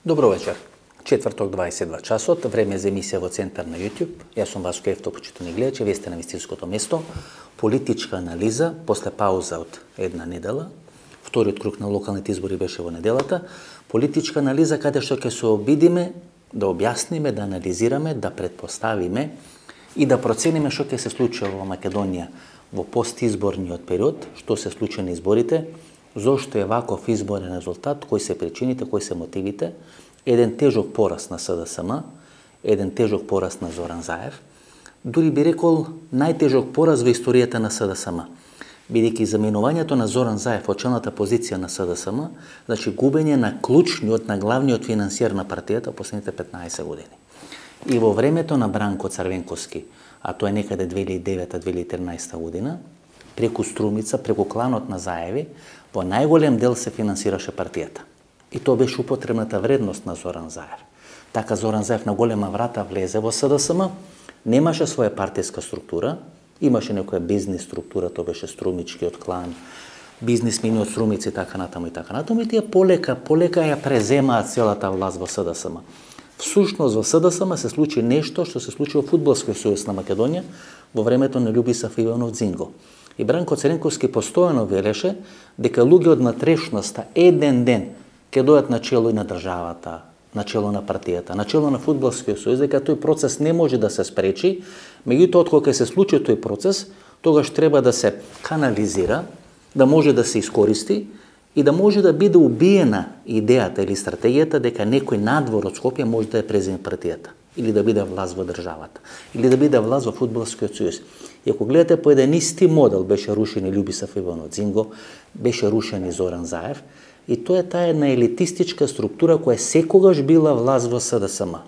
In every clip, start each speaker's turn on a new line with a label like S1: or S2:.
S1: Добро вечер. Четврток 22 часот, време за емисија во Центар на YouTube. Јас сум Васко Ефто, почитувани гледачи, вие сте на вистинското место. Политичка анализа после пауза од една недела. Вториот круг на локалните избори беше во неделата. Политичка анализа каде што ќе се обидиме да објасниме, да анализираме, да предпоставиме и да процениме што ќе се случи во Македонија во постизборниот период, што се случи на изборите, зошто е ваков изборен резултат, кои се причините, кои се мотивите, еден тежок пораст на СДСМ, еден тежок пораст на Зоран Заев, дури би рекол најтежок пораст во историјата на СДСМ, бидејќи заменувањето на Зоран Заев во челната позиција на СДСМ, значи губење на клучниот, на главниот финансиер на партијата последните 15 години. И во времето на Бранко Црвенковски, а тоа е некаде 2009-2013 година, преку Струмица, преку кланот на Заеви, во најголем дел се финансираше партијата. И тоа беше употребната вредност на Зоран Заев. Така Зоран Заев на голема врата влезе во СДСМ, немаше своја партијска структура, имаше некоја бизнис структура, тоа беше Струмичкиот клан, бизнисмени од Струмици и така натаму и така натаму, и тие полека ја преземаат целата власт во СДСМ. Всушност во СДСМ се случи нешто што се случи во Фудбалскиот сојуз на Македонија во времето на Љубисав Иванов Дзинго. И Бранко Црвенковски постојано велеше дека луѓе од натрешноста еден ден ќе дојат на чело и на државата, на чело на партијата, на чело на Фудбалскиот сојуз, дека тој процес не може да се спречи, меѓутоа откога се случи тој процес, тогаш треба да се канализира, да може да се искористи и да може да биде убиена идејата или стратегијата дека некој надвор од Скопје може да ја преземе партијата, или да биде власт во државата, или да биде власт во Фудбалскиот сојуз. И ако гледате по еден исти модел, беше рушен и Љубисав Иванов Дзинго, беше рушен и Зоран Заев, и тоа е таа една елитистичка структура која секогаш била власт во СДСМ,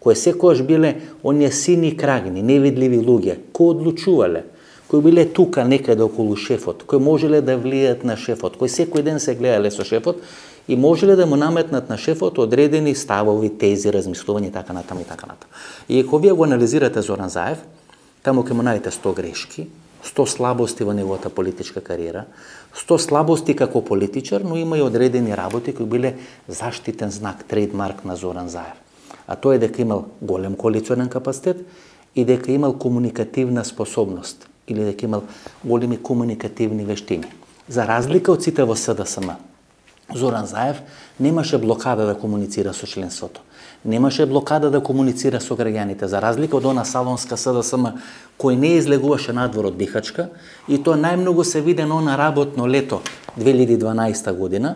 S1: која секогаш биле оние сини крагни, невидливи луѓе, кои одлучувале, кои биле тука некаде околу шефот, кои можеле да влијаат на шефот, кои секој ден се гледале со шефот и можеле да му наметнат на шефот одредени ставови, тези, размислувања и така натаму и така натаму. И ако вие го анализирате Зоран Заев, таму ќе му најдете 100 грешки, 100 слабости во неговата политичка кариера, 100 слабости како политичар, но има и одредени работи кои биле заштитен знак, трейдмарк на Зоран Заев. А тоа е дека имал голем коалиционен капацитет и дека имал комуникативна способност или дека имал големи комуникативни вештини. За разлика од сите во СДСМ, Зоран Заев немаше блокада да комуницира со членството. Немаше блокада да комуницира со граѓаните, за разлика од она салонска СДСМ кој не излегуваше надвор од Бихачка, и тоа најмногу се виде на она работно лето 2012 година,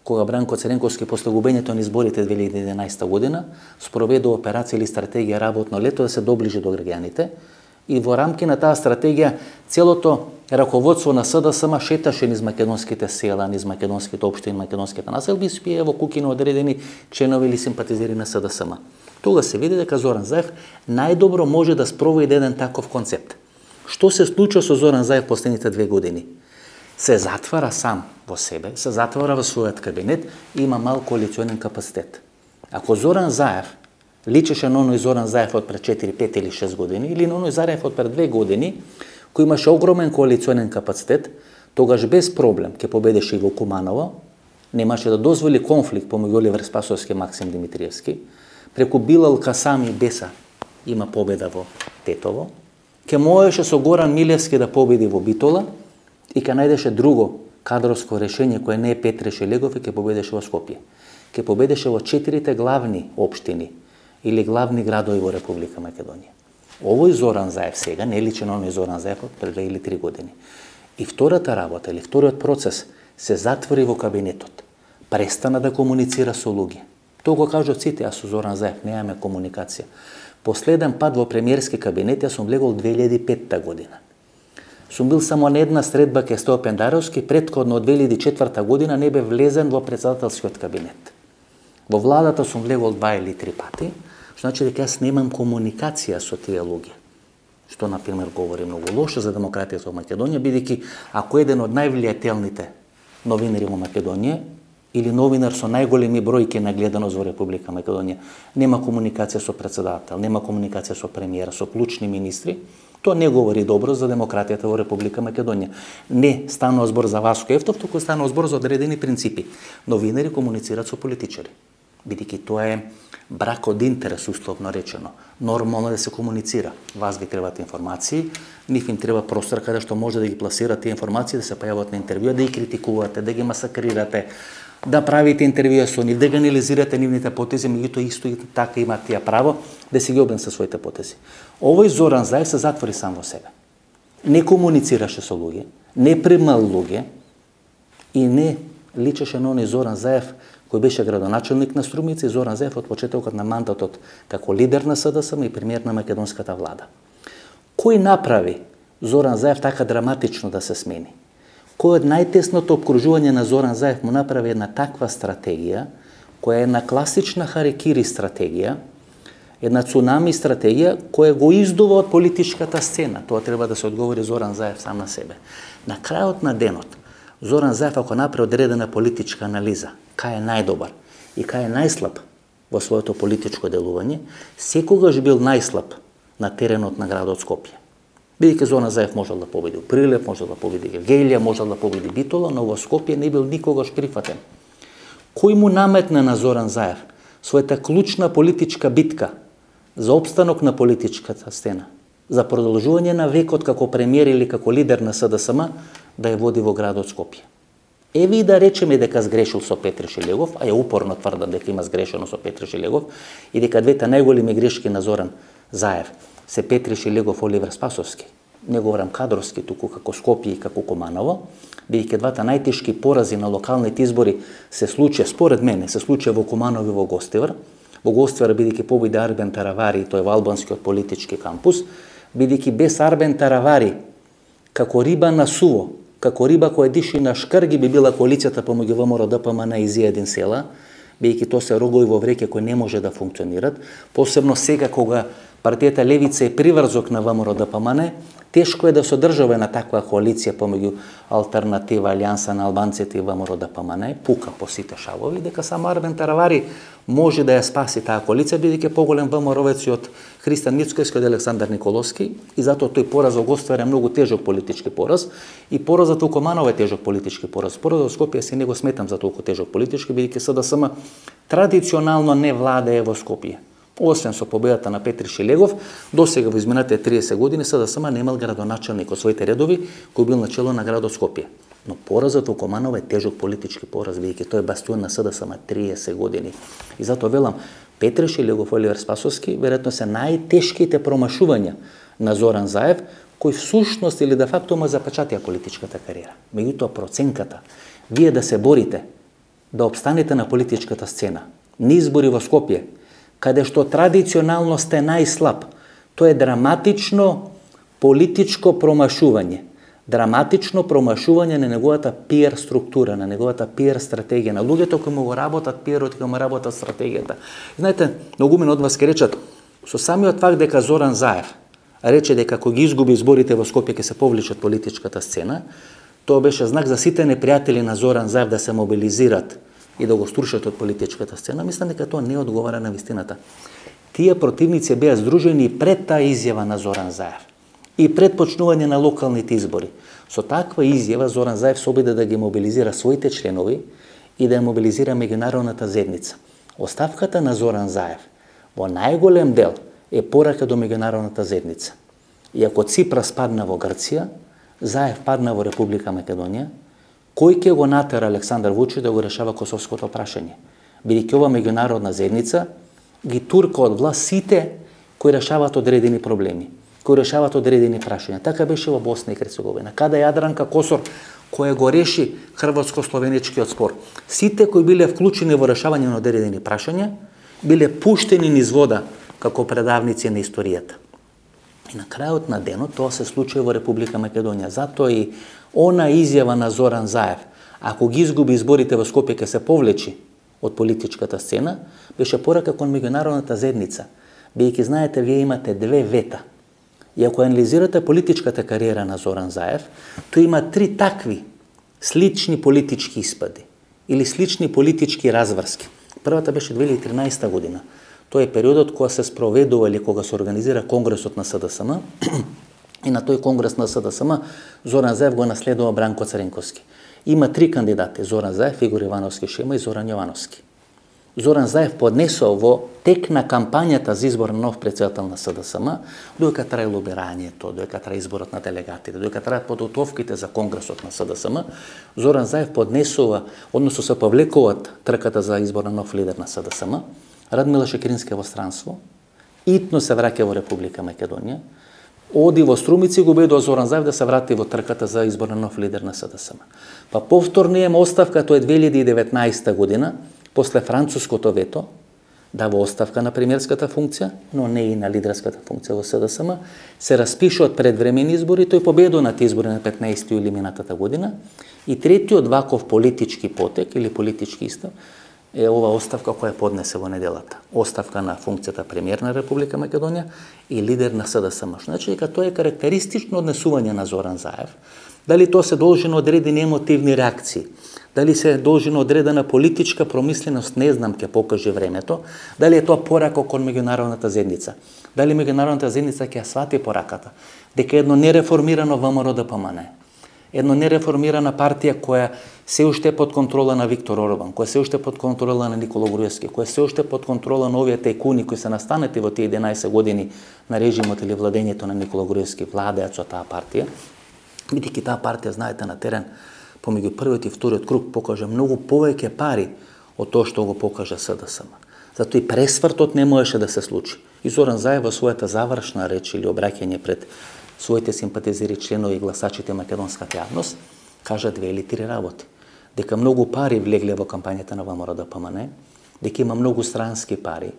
S1: кога Бранко Црвенковски после губењето на изборите 2011 година спроведе операција или стратегија работно лето да се доближи до граѓаните, и во рамки на таа стратегија целото раководство на СДСМ шеташе низ македонските села, низ македонските општини, македонските населби и спие во куки на одредени членови или симпатизери на СДСМ. Тога се види дека Зоран Заев најдобро може да спроведе еден таков концепт. Што се случува со Зоран Заев последните 2 години? Се затвара сам во себе, се затвара во својот кабинет и има мал коалиционен капацитет. Ако Зоран Заев личеше на оној Зоран Заев од пред 4, 5 или 6 години, или на оној Заев од пред 2 години, кој имаше огромен коалиционен капацитет, тогаш без проблем ќе победеше и во Куманово, немаше да дозволи конфликт помеѓу Оливер Спасовски и Максим Димитриевски, преку Билал Касами и Беса има победа во Тетово, ќе можеше со Горан Милевски да победи во Битола и ќе најдеше друго кадровско решение кое не е Петре Шелегов и ќе победеше во Скопје. Ќе победеше во 4 главни општини или главни градови во Република Македонија. Овој Зоран Заев сега не личи на оној Зоран Заев од пред 2 или 3 години. И втората работа или вториот процес се затвори во кабинетот. Престана да комуницира со луѓе. Тоа го кажа сите, јас со Зоран Заев немаме комуникација. Последен пат во премиерски кабинет јас сум влегол 2005 година. Сум бил само на една средба кај Стео Пендаровски, претходно од 2004 година не бе влезен во претседателскиот кабинет. Во владата сум влегол 2 или 3 пати, што значи дека јас немам комуникација со тие луѓе. Што, например, говори многу лошо за демократијата во Македонија, бидејќи ако еден од највлијателните новинари во Македонија или новинар со најголеми бројки на гледаност во Република Македонија нема комуникација со претседател, нема комуникација со премиера, со клучни министри, тоа не говори добро за демократијата во Република Македонија. Не станува збор за Васко Ефтов, туку станува збор за одредени принципи. Новинари комуницираат со политичари. бидејќи тоа е брак од интерес, условно речено. Нормално да се комуницира. Вас ви требаат информации, нив им треба простор каде што може да ги пласира тие информации, да се појават на интервјуа, да ги критикувате, да ги масакрирате, да правите интервјуа со нив, да ги анализирате нивните потези, меѓутоа исто и така имаат тие право да се ги обден со своите потези. Овој Зоран Заев се затвори сам во себе. Не комуницираше со луѓе, не примал луѓе и не личеше на оној Зоран Заев кој беше градоначелник на Струмица и Зоран Заев од почетокот на мандатот како лидер на СДСМ и премиер на македонската влада. Кој направи Зоран Заев така драматично да се смени? Кој од најтесното обкружување на Зоран Заев му направи една таква стратегија, која е една класична харекири стратегија, една цунами стратегија која го издува од политичката сцена. Тоа треба да се одговори Зоран Заев сам на себе. На крајот на денот, Зоран Заев, ако направи одредена политичка анализа, кај е најдобар и кај е најслаб во своето политичко делување, секогаш бил најслаб на теренот на градот Скопје. Бидејќи Зоран Заев можел да победи Прилеп, можел да победи Гевгелија, можел да победи Битола, но во Скопје не бил никогаш прифатен. Кој му наметна на Зоран Заев својата клучна политичка битка за опстанок на политичката сцена, за продолжување на векот како премиер или како лидер на СДСМ, да ја води во градот Скопје? Еве и да речеме дека сгрешил со Петре Шилегов, а ја упорно тврдам дека има сгрешено со Петре Шилегов, и дека двете најголеми грешки на Зоран Заев се Петре Шилегов, Оливер Спасовски. Не говорам кадровски, туку како Скопје и како Куманово, бидејќи двата најтешки порази на локалните избори се случија, според мене, се случија во Куманово и во Гостивар. Во Гостивар бидејќи победи Арбен Таравари, тој во албанскиот политички кампус, бидејќи без Арбен Таравари, како риба на суво, како риба која диши на шкрги, би била коалицијата помеѓу ВМРО ДПМН и Зијадин Села, бидејќи тоа се рогови во вреќе кои не може да функционират, посебно сега кога партијата Левица е приврзок на ВМРО ДПМН, тешко е да се одржува на таква коалиција помеѓу Алтернатива, Алијанса на албанците и ВМРО ДПМН, пука по сите шавови, дека само Арбен Таравари може да ја спаси таа коалиција, бидејќи е поголем ВМРО-вец од Христан Мицкоевски од Александар Николовски, и затоа тој пораз во Гостивар е многу тежок политички пораз, и поразот во Куманово е тежок политички пораз. Поразот во Скопје се не го сметам за толку тежок политички, бидејќи СДСМ традиционално не владее во Скопје. Освен со победата на Петри Шилегов, досега во изминатите 30 години СДСМ немал градоначелник од своите редови кој бил начело на градот Скопје. Но поразот во Куманово е тежок политички пораз, бидејќи тој е бастион на СДСМ 30 години. И затоа велам, Петре Шилегов, Оливер Спасовски, веројатно се најтешките промашувања на Зоран Заев, кој всушност или де факто му запечатија политичката кариера. Меѓутоа проценката, вие да се борите, да обстанете на политичката сцена, на избори во Скопје, каде што традиционално сте најслаб, тоа е драматично политичко промашување. Драматично промашување на неговата пиар структура, на неговата пиар стратегија, на луѓето кои му го работат пиарот, кои му работат стратегијата. Знаете, многумина од вас ке речат, со самиот факт дека Зоран Заев рече дека кога ги изгуби изборите во Скопје ќе се повлече од политичката сцена, тоа беше знак за сите непријатели на Зоран Заев да се мобилизират и да го струшат од политичката сцена. Мислам дека тоа не одговара на вистината. Тие противници беа здружени пред таа изјава на Зоран Заев и пред почнување на локалните избори. Со таква изјава Зоран Заев се обиде да ги мобилизира своите членови и да ја мобилизира меѓународната заедница. Оставката на Зоран Заев во најголем дел е порака до меѓународната заедница. И ако Ципрас падна во Грција, Заев падна во Република Македонија, кој ќе го натера Александар Вучич да го решава косовското прашање? Бидејќи ова меѓународна заедница ги турка од власт сите кои решаваат одредени проблеми, кои решаваат одредени прашања. Така беше во Босна и Херцеговина. Каде Јадранка Косор, која го реши хрватско-словеничкиот спор. Сите кои биле вклучени во решавање на одредени прашања, биле пуштени низ вода како предавници на историјата. И на крајот на денот тоа се случи во Република Македонија. Затоа и она изјава на Зоран Заев, ако ги изгуби изборите во Скопје ќе се повлечи од политичката сцена, беше порака кон меѓународната заедница. Бидејќи знаете, вие имате две вета. И ако анализирате политичката кариера на Зоран Заев, тој има три такви слични политички испади или слични политички разврски. Првата беше 2013 година. Тоа е периодот кога се спроведува или кога се организира конгресот на СДСМ, и на тој конгрес на СДСМ Зоран Заев го наследува Бранко Цренковски. Има три кандидати: Зоран Заев, Игор Ивановски Шема и Зоран Јовановски. Зоран Заев поднесол во тек на кампањата за избор на нов председател на СДСМ, додека трае лобирањето, додека трае изборот на делегатите, додека траат подготовките за конгресот на СДСМ, Зоран Заев поднесува, односно се повлекуваат трката за избор на нов лидер на СДСМ, Радмила Шекеринска во странство, итно се враќа во Република Македонија, оди во Струмици го бедува Зоран Заев да се врати во трката за избор на нов лидер на СДСМ. Па повторно има оставка, тоа е 2019 година, после француското вето, дава оставка на премиерската функција, но не и на лидерската функција во СДСМ, се распишуваат предвремени избори, тој победува на тие избори на 15 јули минатата година, и третиот ваков политички потек или политички истав е ова оставка која поднесе во неделата. Оставка на функцијата премиер на Република Македонија и лидер на СДСМ. Значи дека тоа е карактеристично однесување на Зоран Заев. Дали тоа се должи на одредени емотивни реакции, дали се должи на одредена политичка промисленост, не знам, ќе покаже времето, дали е тоа порака кон меѓународната заедница, дали меѓународната заедница ќе ја свати пораката, дека едно нереформирано ВМРО ДПМН, една нереформирана партија која се уште е под контрола на Виктор Орбан, која се уште под контрола на Никола Груевски, која се уште под контрола на овие тајкуни кои се настанати во тие 11 години на режимот или владењето на Никола Груевски, владеат со таа партија, бидејќи таа партија, знаете, на терен помеѓу првиот и вториот круг покажа многу повеќе пари од тоа што го покажа СДСМ. Затоа и пресвртот не можеше да се случи. И Зоран Заев во својата завршна реч или обраќање пред своите симпатизери, членови и гласачите македонската јавност, кажа 2 или 3 работи. Дека многу пари влегле во кампањата на ВМРО ДПМН, дека има многу странски пари,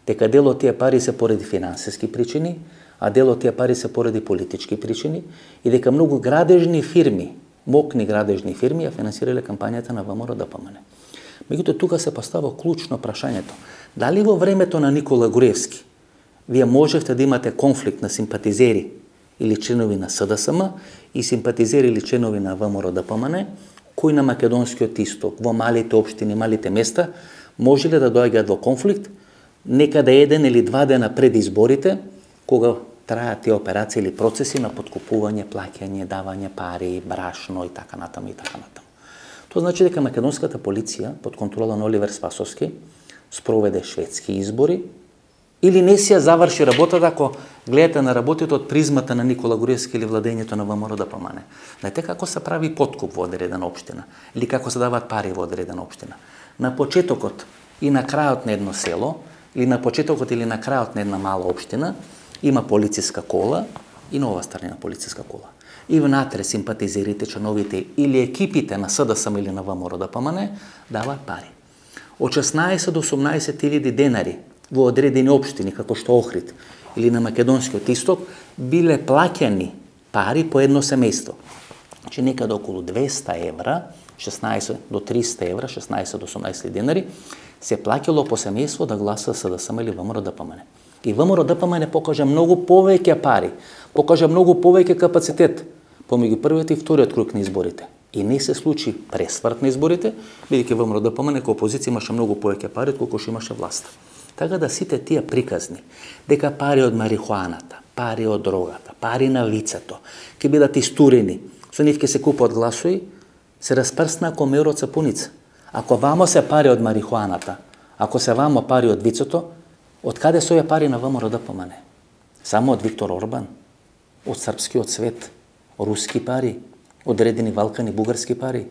S1: дека дел од тие пари се поради финансиски причини, а дел од тие пари се поради политички причини и дека многу градежни фирми, мокни градежни фирми ја финансирале кампањата на ВМРО ДПМН. Меѓутоа тука се поставува клучно прашањето: дали во времето на Никола Груевски вие можевте да имате конфликт на симпатизери или членови на СДСМ и симпатизери или членови на ВМРО ДПМН, кои на македонскиот исток, во малите општини, малите места, можеле да доаѓаат во конфликт некаде 1 или 2 дена пред изборите, кога траат тие операции или процеси на подкупување, плаќање, давање пари, брашно и така натаму и така натаму. Тоа значи дека македонската полиција под контрола на Оливер Спасовски спроведе шведски избори или не си ја заврши работата ако гледате на работите од призмата на Никола Груевски или владењето на ВМРО ДПМН. Знаете како се прави подкуп во одредена општина или како се даваат пари во одредена општина. На почетокот и на крајот на едно село или на почетокот или на крајот на една мала општина има полициска кола и на ова страна полициска кола. И внатре симпатизерите, членовите или екипите на СДСМ или на ВМРО ДПМН даваат пари. Од 16 до 18 илјади денари во одредени општини, како што Охрид или на македонскиот исток, биле плаќани пари по едно семејство. Значи некаде околу 200 евра, 16 до 300 евра, 16 до 18 денари, се плаќало по семејство да гласа СДСМ или ВМРО ДПМН. И ВМРО ДПМН покажа многу повеќе пари, покажа многу повеќе капацитет помеѓу првиот и вториот круг на изборите. И не се случи пресврт на изборите, бидејќи ВМРО ДПМН како опозиција имаше многу повеќе пари отколку што имаше власт. Така да сите тие приказни, дека пари од марихуаната, пари од дрогата, пари на лицето, ќе бидат истурени, со нив ќе се купат гласови, се распрсна ако мер од сапуница. Ако вамо се пари од марихуаната, ако се вамо пари од вицето, од каде се овие пари на ВМРО ДПМН? Само од Виктор Орбан, од српскиот свет, руски пари, одредени Балкани, бугарски пари,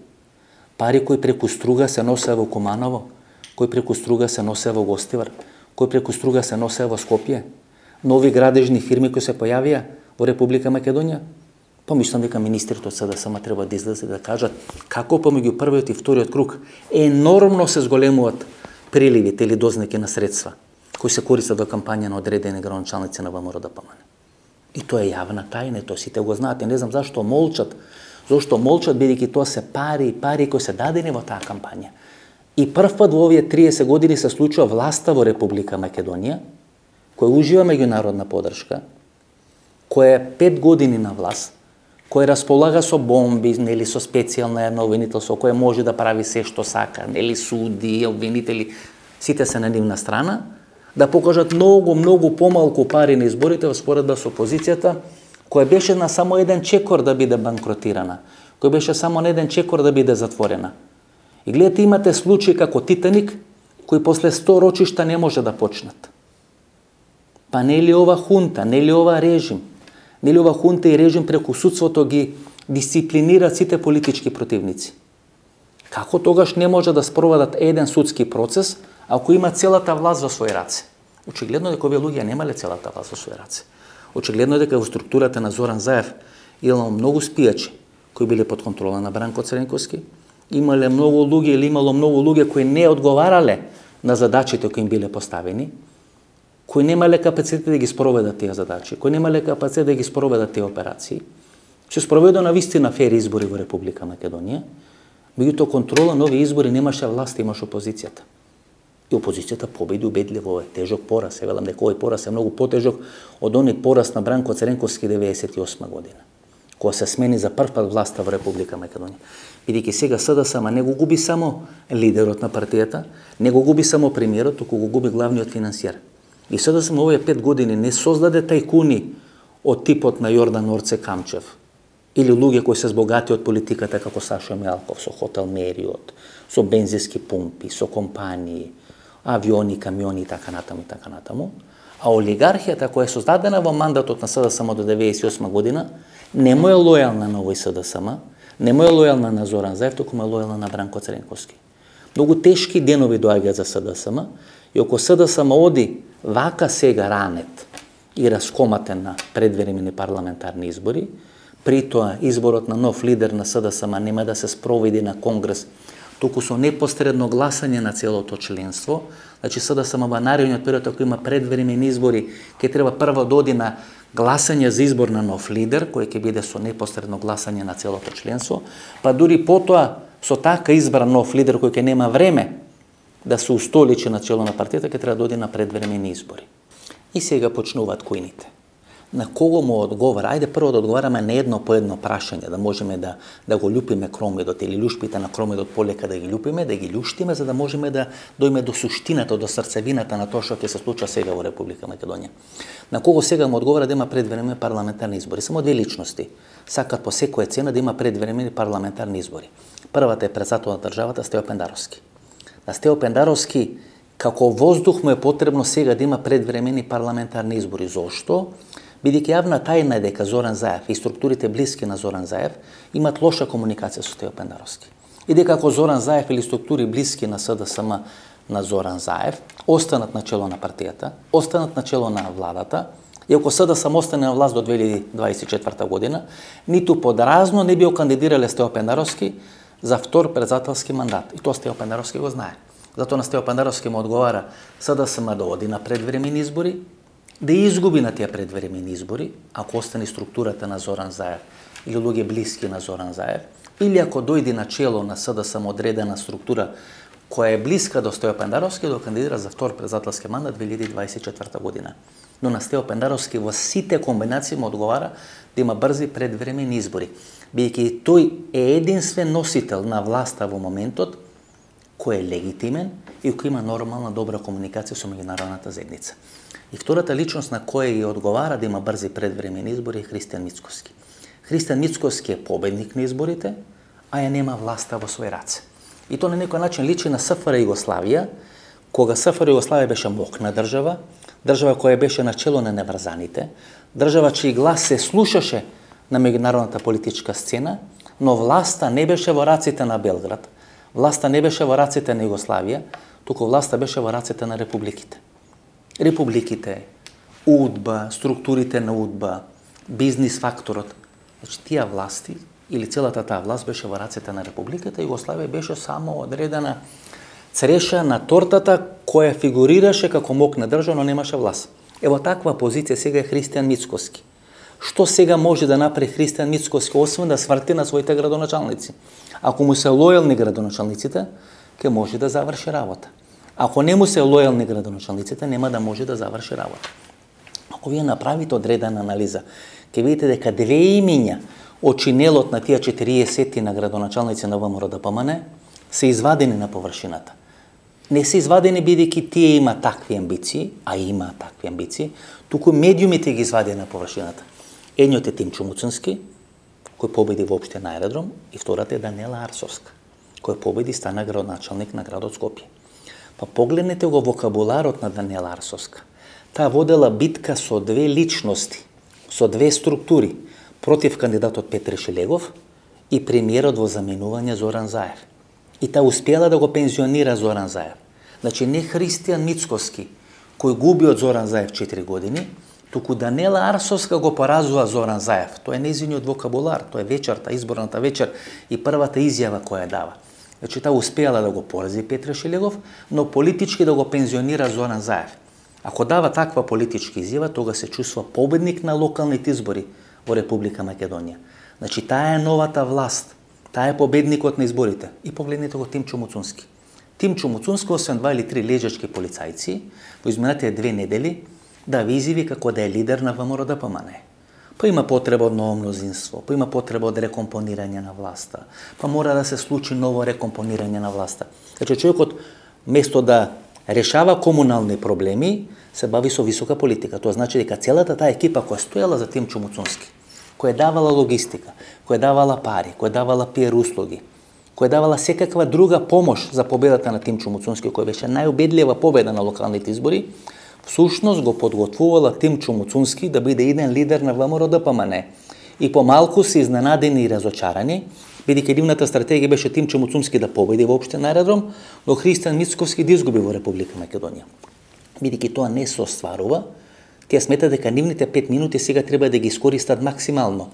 S1: пари кои преку струга се носеа во Куманово, кои преку струга се носеа во Гостивар, кои преку струга се носеа во Скопје, нови градежни фирми кои се појавија во Република Македонија. Помислам дека министрите од СДСМ треба да излезат да кажат како помеѓу првиот и вториот круг енормно се зголемуваат приливите или дознеки на средства кои се користат во кампања на одредени градоначалници на ВМРО ДПМН. И тоа е јавна тајна, тоа сите го знаат. Не знам зашто молчат. Зошто молчат, бидејќи тоа се пари кои се дадени во таа кампања. И прв пат во овие 30 години се случува власта во Република Македонија, која ужива меѓународна подршка, која е 5 години на власт, кој располага со бомби, нели со специјална една обвинителство, кој може да прави се што сака, нели суди, обвинители, сите се на нивна страна, да покажат многу помалку пари на изборите во споредба со опозицијата, која беше на само еден чекор да биде банкротирана, која беше само на еден чекор да биде затворена. И гледате, имате случаи како Титаник, кои после 100 рочишта не може да почнат. Па нели ова хунта, нели ова режим, нели ова хунта и режим преку судството ги дисциплинираат сите политички противници? Како тогаш не може да спроведат еден судски процес ако има целата власт во своји раце? Очигледно дека овие луѓе немале целата власт во своји раце. Очигледно дека во структурата на Зоран Заев имало многу спијачи кои биле под контрола на Бранко Цренковски, имало многу луѓе кои не одговарале на задачите кои им биле поставени, кои немале капацитет да ги спроведат тие задачи, кои немале капацитет да ги спроведат тие операции. Се спроведува на вистина фер избори во Република Македонија, меѓутоа контрола на овие избори немаше власт, имаше опозицијата. И опозицијата победи убедливо, тежок пораз. Велам дека овој пораз е многу потежок од оној пораз на Бранко Цренковски 98 година, кога се смени за прв пат власта во Република Македонија. Бидејќи сега СДСМ не го губи само лидерот на партијата, не го губи само премиерот, туку го губи главниот финансиер. И СДСМ овие 5 години не создаде тајкуни од типот на Јордан Орце Камчев или луѓе кои се збогати од политиката како Сашо Мјалков со хотел Мериот, со бензински пумпи, со компании, авиони, камиони и така натаму. А олигархијата која е создадена во мандатот на СДСМ до 98 година не му е лојална на овој СДСМ, не му е лојална на Зоран Заев, туку му е лојална на Бранко Цренковски. Многу тешки денови доаѓаат за СДСМ и ако СДСМ оди вака сега ранет и раскоматен на предвремени парламентарни избори, при тоа изборот на нов лидер на СДСМ нема да се спроведи на Конгрес, туку со непосредно гласање на целото членство. Значи СДСМ во наредниот период, ако има предвремени избори, ќе треба прво да оди на гласање за избор на нов лидер, кој ќе биде со непосредно гласање на целото членство, па дури потоа со така избран нов лидер кој ќе нема време да се устоличи на чело на партијата, ќе треба да оди на предвремени избори. И сега почнуваат којните. На кого му одговара? Ајде прво да одговараме на едно по едно прашање, да можеме да го љупиме кромедот или љушпите на кромедот полека да ги љупиме, да ги љуштиме, за да можеме да дојме до суштината, до срцевината на тоа што ќе се случи сега во Република Македонија. На кого сега му одговара да има предвремени парламентарни избори? Само две личности сакат по секоја цена да има предвремени парламентарни избори. Првата е председател на државата Стео Пендаровски. На Стео Пендаровски како воздух му е потребно сега да има предвремени парламентарни избори. Зошто? Бидејќи јавна тајна е дека Зоран Заев и структурите блиски на Зоран Заев имат лоша комуникација со Стео Пендаровски. И дека ако Зоран Заев или структури блиски на СДСМ на Зоран Заев останат на чело на партијата, останат на чело на владата, и ако СДСМ остане на власт до 2024 година, ниту подразно не био кандидирале Стео Пендаровски за втор председателски мандат. И тоа Стео Пендаровски го знае. Затоа на Стео Пендаровски му одговара СДСМ да оди на предвремени избори, да изгуби на тие предвремени избори, ако остане структурата на Зоран Заев или луѓе блиски на Зоран Заев, или ако дојде на чело на СДСМ одредена структура која е блиска до Стео Пендаровски, да кандидира за втор председателски мандат 2024 година. Но на Стео Пендаровски во сите комбинации му одговара да има брзи предвремени избори, бидејќи тој е единствен носител на власта во моментот кој е легитимен и кој има нормална добра комуникација со меѓународната заедница. И втората личност на која ја одговара да има брзи предвремени избори е Христијан Мицкоски. Христијан Мицкоски е победник на изборите, а ја нема власта во свој раце. И тоа на некој начин личи на СФР Југославија, кога СФР Југославија беше мокна држава, држава која беше на чело на неврзаните, држава чиј глас се слушаше на меѓународната политичка сцена, но власта не беше во раците на Белград, власта не беше во раците на Југославија, туку власта беше во раците на републиките. Републиките, УДБА, структурите на УДБА, бизнис факторот, значи тие власти или целата таа власт беше во раците на републиката, Југославија беше само одредена цреша на тортата која фигурираше како мокна држава, но немаше власт. Ево таква позиција сега е Христијан Мицкоски. Што сега може да направи Христијан Мицкоски, освен да сврти на своите градоначалници? Ако му се лојални градоначалниците, ќе може да заврши работа. Ако не му се лојални градоначалниците, нема да може да заврши работа. Ако вие направите одредена анализа, ќе видите дека две имиња од чинелот на тие 40 на градоначалници на ВМРО ДПМН се извадени на површината. Не се извадени бидејќи тие има такви амбиции, а има такви амбиции, туку медиумите ги извади на површината. Едниот е Тимчо Муцински, кој победи во општина Аеродром, и втората е Даниела Арсовска, кој победи стана градоначалник на градот Скопје. Па погледнете го вокабуларот на Даниела Арсовска. Таа водела битка со две личности, со две структури, против кандидатот Петре Шелегов и премиерот во заменување Зоран Заев. И таа успела да го пензионира Зоран Заев. Значи не Христијан Мицкоски, кој губи од Зоран Заев 4 години, туку Даниела Арсовска го поразува Зоран Заев. Тоа е нејзиниот вокабулар, тоа е вечерта, изборната вечер и првата изјава која ја дава. Значи таа успеала да го порази Петре Шелегов, но политички да го пензионира Зоран Заев. Ако дава таква политичка изјава, тога се чувства победник на локалните избори во Република Македонија. Значи таа е новата власт, таа е победникот на изборите. И погледнете го Тимчо Муцунски. Тимчо Муцунски, освен 2 или 3 лежачки полицајци, во изминатите 2 недели да ви изјави како да е лидер на ВМРО ДПМН. Па има потреба од ново мнозинство, па има потреба од рекомпонирање на власта, па мора да се случи ново рекомпонирање на власта. Значи човекот место да решава комунални проблеми, се бави со висока политика. Тоа значи дека целата таа екипа која стоела за Тимчо Муцунски, која давала логистика, која давала пари, која давала пиар услуги, која давала секаква друга помош за победата на Тимчо Муцунски, која беше најубедлива победа на локалните избори, всушност го подготвувала Тимчо Муцунски да биде иден лидер на ВМРО ДПМН. И помалку се изненадени и разочарани, бидејќи нивната стратегија беше Тимчо Муцунски да победи во општен аеродром, но Христијан Мицковски да изгуби во Република Македонија. Бидејќи тоа не се остварува, тие сметат дека нивните 5 минути сега треба да ги искористат максимално,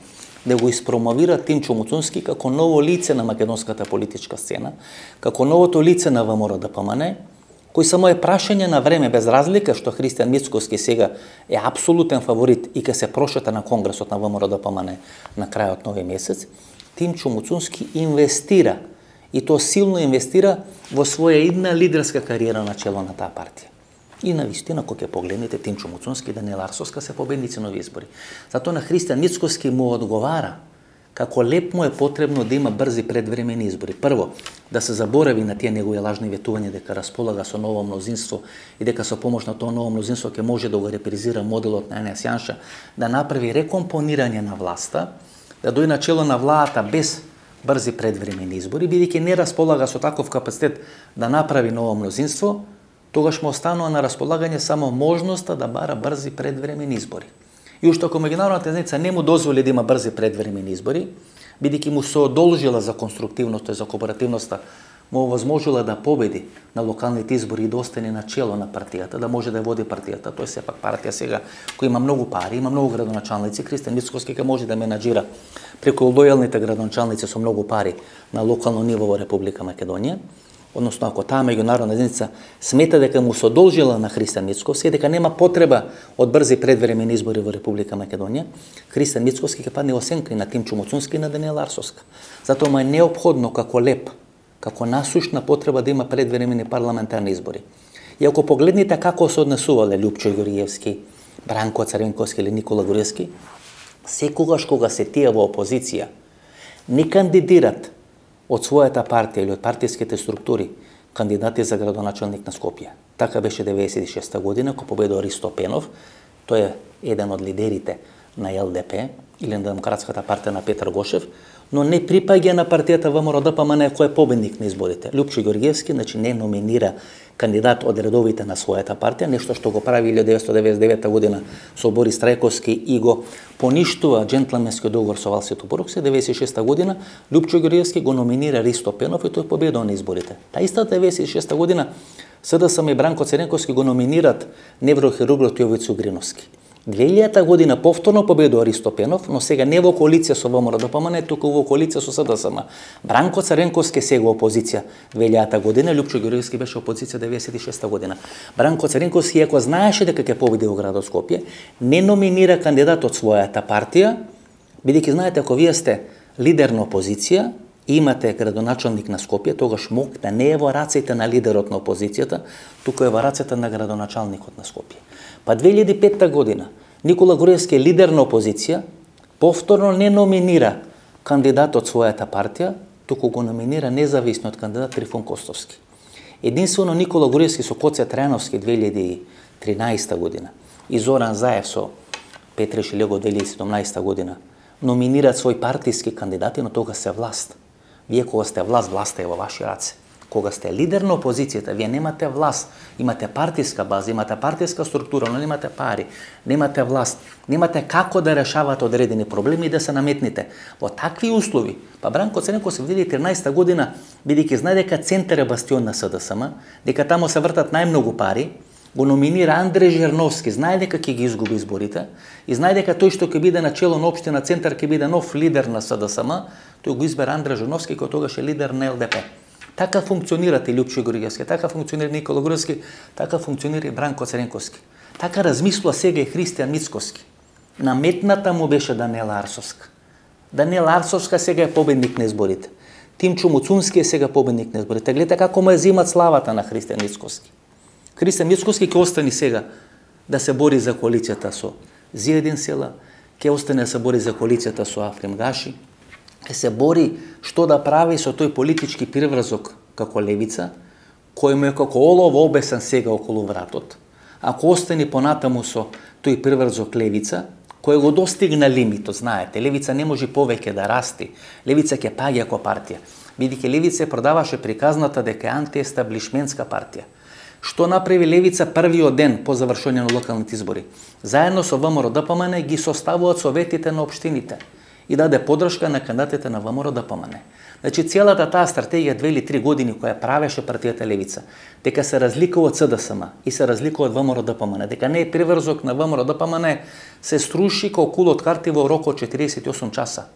S1: да го испромовираат Тимчо Муцунски како ново лице на македонската политичка сцена, како новото лице на ВМРО ДПМН, кој само е прашање на време, без разлика што Христијан Мицковски сега е апсолутен фаворит и ке се прошета на конгресот на ВМРО ДПМН на крајот нови месец, Тимчо Муцунски инвестира, и то силно инвестира во своја идна лидерска кариера на чело на таа партија. И на вистина, кога ќе погледнете, Тимчо Муцунски и Даниела Арсовска се победници на овие избори. Затоа на Христијан Мицковски му одговара како леп му е потребно да има брзи предвремени избори. Прво, да се заборави на тие негови лажни ветувања дека располага со ново мнозинство и дека со помош на тоа ново мнозинство ќе може да го репризира моделот на Енес Јанша, да направи рекомпонирање на власта, да дојде на чело на владата без брзи предвремени избори, бидејќи не располага со таков капацитет да направи ново мнозинство, тогаш му останува на располагање само можноста да бара брзи предвремени избори. И уште ако меѓународната заедница не му дозволи да има брзи предвремени избори, бидејќи му се одолжила за конструктивноста и за кооперативноста, му овозможила да победи на локалните избори и да остане на чело на партијата, да може да ја води партијата. Тој сепак партија сега која има многу пари, има многу градоначалници, Христијан Мицковски ќе може да менаџира преку лојалните градоначалници со многу пари на локално ниво во Република Македонија. Односно, ако таа меѓународна заедница смета дека му се одолжила на Христијан Мицковски, дека нема потреба од брзи предвремени избори во Република Македонија, Христијан Мицковски ќе падне во сенка и на Тимчо Муцунски и на Даниела Арсовска. Затоа му е неопходно како леп, како насушна потреба да има предвремени парламентарни избори. И ако погледнете како се однесувале Љупчо Ѓорѓевски, Бранко Црвенковски или Никола Груевски, секогаш кога се тие во опозиција не кандидират од својата партија или од партиските структури кандидати за градоначалник на Скопје. Така беше 96 година, кога победува Ристо Пенов, тој е еден од лидерите на ЛДП или на Демократската партија на Петар Гошев, но не припаѓа на партијата ВМРО ДПМН кој е победник на изборите. Љупчо Ѓорѓевски, значи не номинира кандидат од редовите на својата партија, нешто што го прави 1999 година со Борис Трајковски и го поништува джентлменски договор со Валси Топорукси. 96 година Љупчо Ѓорѓевски го номинира Ристо Пенов и тој победува на изборите. Та истата 96 година СДСМ и Бранко Црвенковски го номинират неврохирургот Јовици Гриновски. 2000 година повторно победува Ристо Пенов, но сега не во коалиција со ВМРО ДПМН, туку во коалиција со СДСМ. Бранко Црвенковски сега опозиција 2000 година, Љупчо Ѓорѓевски беше опозиција 96 година. Бранко Црвенковски, ако знаеше дека ќе победи во градот Скопје, не номинира кандидат од својата партија, бидејќи знаете, ако вие сте лидер на опозиција и имате градоначалник на Скопје, тогаш МОК да не е во рацете на лидерот на опозицијата, туку е во рацете на градоначалникот на Скопје. Па 2005 година Никола Груевски, лидер на опозиција, повторно не номинира кандидат од својата партија, туку го номинира независниот кандидат Трифун Костовски. Единствено Никола Груевски со Коце Трајановски 2013 година и Зоран Заев со Петре Шелегов 2017 година номинираат свој партиски кандидати, но тога се власт. Вие кога сте власт, власта е во ваши раце. Кога сте лидер на опозицијата, вие немате власт, имате партиска база, имате партиска структура, но немате пари, немате власт, немате како да решавате одредени проблеми и да се наметните. Во такви услови, па Бранко Црненковски во 2013 година, бидејќи знае дека Центар е бастион на СДСМ, дека таму се вртат најмногу пари, го номинира Андреј Жерновски, знае дека ќе ги изгуби изборите и знае дека тој што ќе биде на чело на општина Центар ќе биде нов лидер на СДСМ, тој го избера Андреј Жерновски кој тогаш е лидер на ЛДП. Така функционирате Лјупчо Груевски, така функционира Никола Груевски, така функционира и Бранко Црненковски. Така размислува сега и Христијан Мицкоски. Наметната му беше Даниела Арсовска. Даниела Арсовска сега е победник на изборите. Тимчо Муцунски е сега победник на изборите. Гледате како му ја зимат славата на Христијан Мицкоски. Христијан Мицкоски ќе остане сега да се бори за коалицијата со Зиедин Села, ќе остане да се бори за коалицијата со Африм Гаши, ќе се бори што да прави со тој политички приврзок како левица, кој му е како олов обесен сега околу вратот. Ако остане понатаму со тој приврзок левица, кој го достигна лимитот, знаете, левица не може повеќе да расти, левица ќе паѓа како партија, бидејќи левица продаваше приказната дека е антиестаблишментска партија. Што направи левица првиот ден по завршување на локалните избори? Заедно со ВМРО-ДПМН ги составуваат советите на општините и даде подршка на кандидатите на ВМРО-ДПМН. Значи, целата таа стратегија 2 или 3 години која правеше партијата Левица, дека се разликува од СДСМ и се разликува од ВМРО-ДПМН, дека не е приврзок на ВМРО-ДПМН, се струши како кул од карти во рок од 48 часа.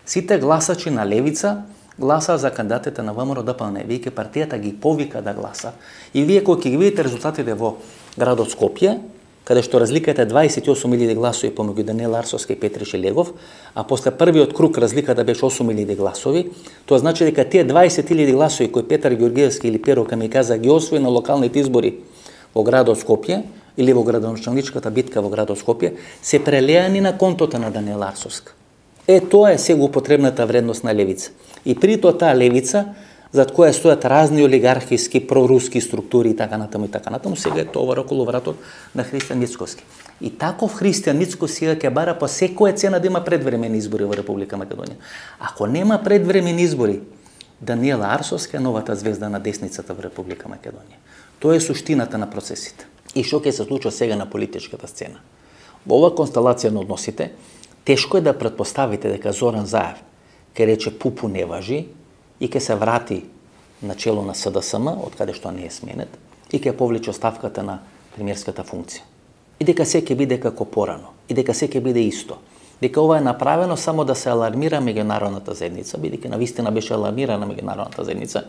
S1: Сите гласачи на Левица гласа за кандидатите на ВМРО-ДПМН, веќе партијата ги повика да гласа. И вие кога ќе ги видите резултатите во градот Скопје, каде што разликата е 28.000 гласови помеѓу Даниела Арсовска и Петри Шелегов, а после првиот круг разликата беше 8.000 гласови, тоа значи дека тие 20.000 гласови кои Петар Ѓорѓевски или Перо Камиказа ги освои на локалните избори во градот Скопје или во градоначалничката битка во градот Скопје, се прелеани на контото на Даниела Арсовска. Тоа е сега употребната вредност на левица. И при таа левица, зад која стојат разни олигархиски, проруски структури и така натаму, сега е товар околу вратот на Христијан Мицкоски. И таков Христијан Мицкоски ќе бара по секоја цена да има предвремени избори во Република Македонија. Ако нема предвремени избори, Даниела Арсовска е новата звезда на десницата во Република Македонија. Тоа е суштината на процесите. И што ќе се случи сега на политичката сцена? Во оваа констелација на односите, тешко е да претпоставите дека Зоран Заев ќе рече пупу не важи и ќе се врати на чело на СДСМ, од каде што не е сменет, и ќе повлече оставката на премиерската функција. И дека се ќе биде како порано, и дека се ќе биде исто. Дека ова е направено само да се алармира меѓународната заедница, бидејќи навистина беше алармирана меѓународната заедница,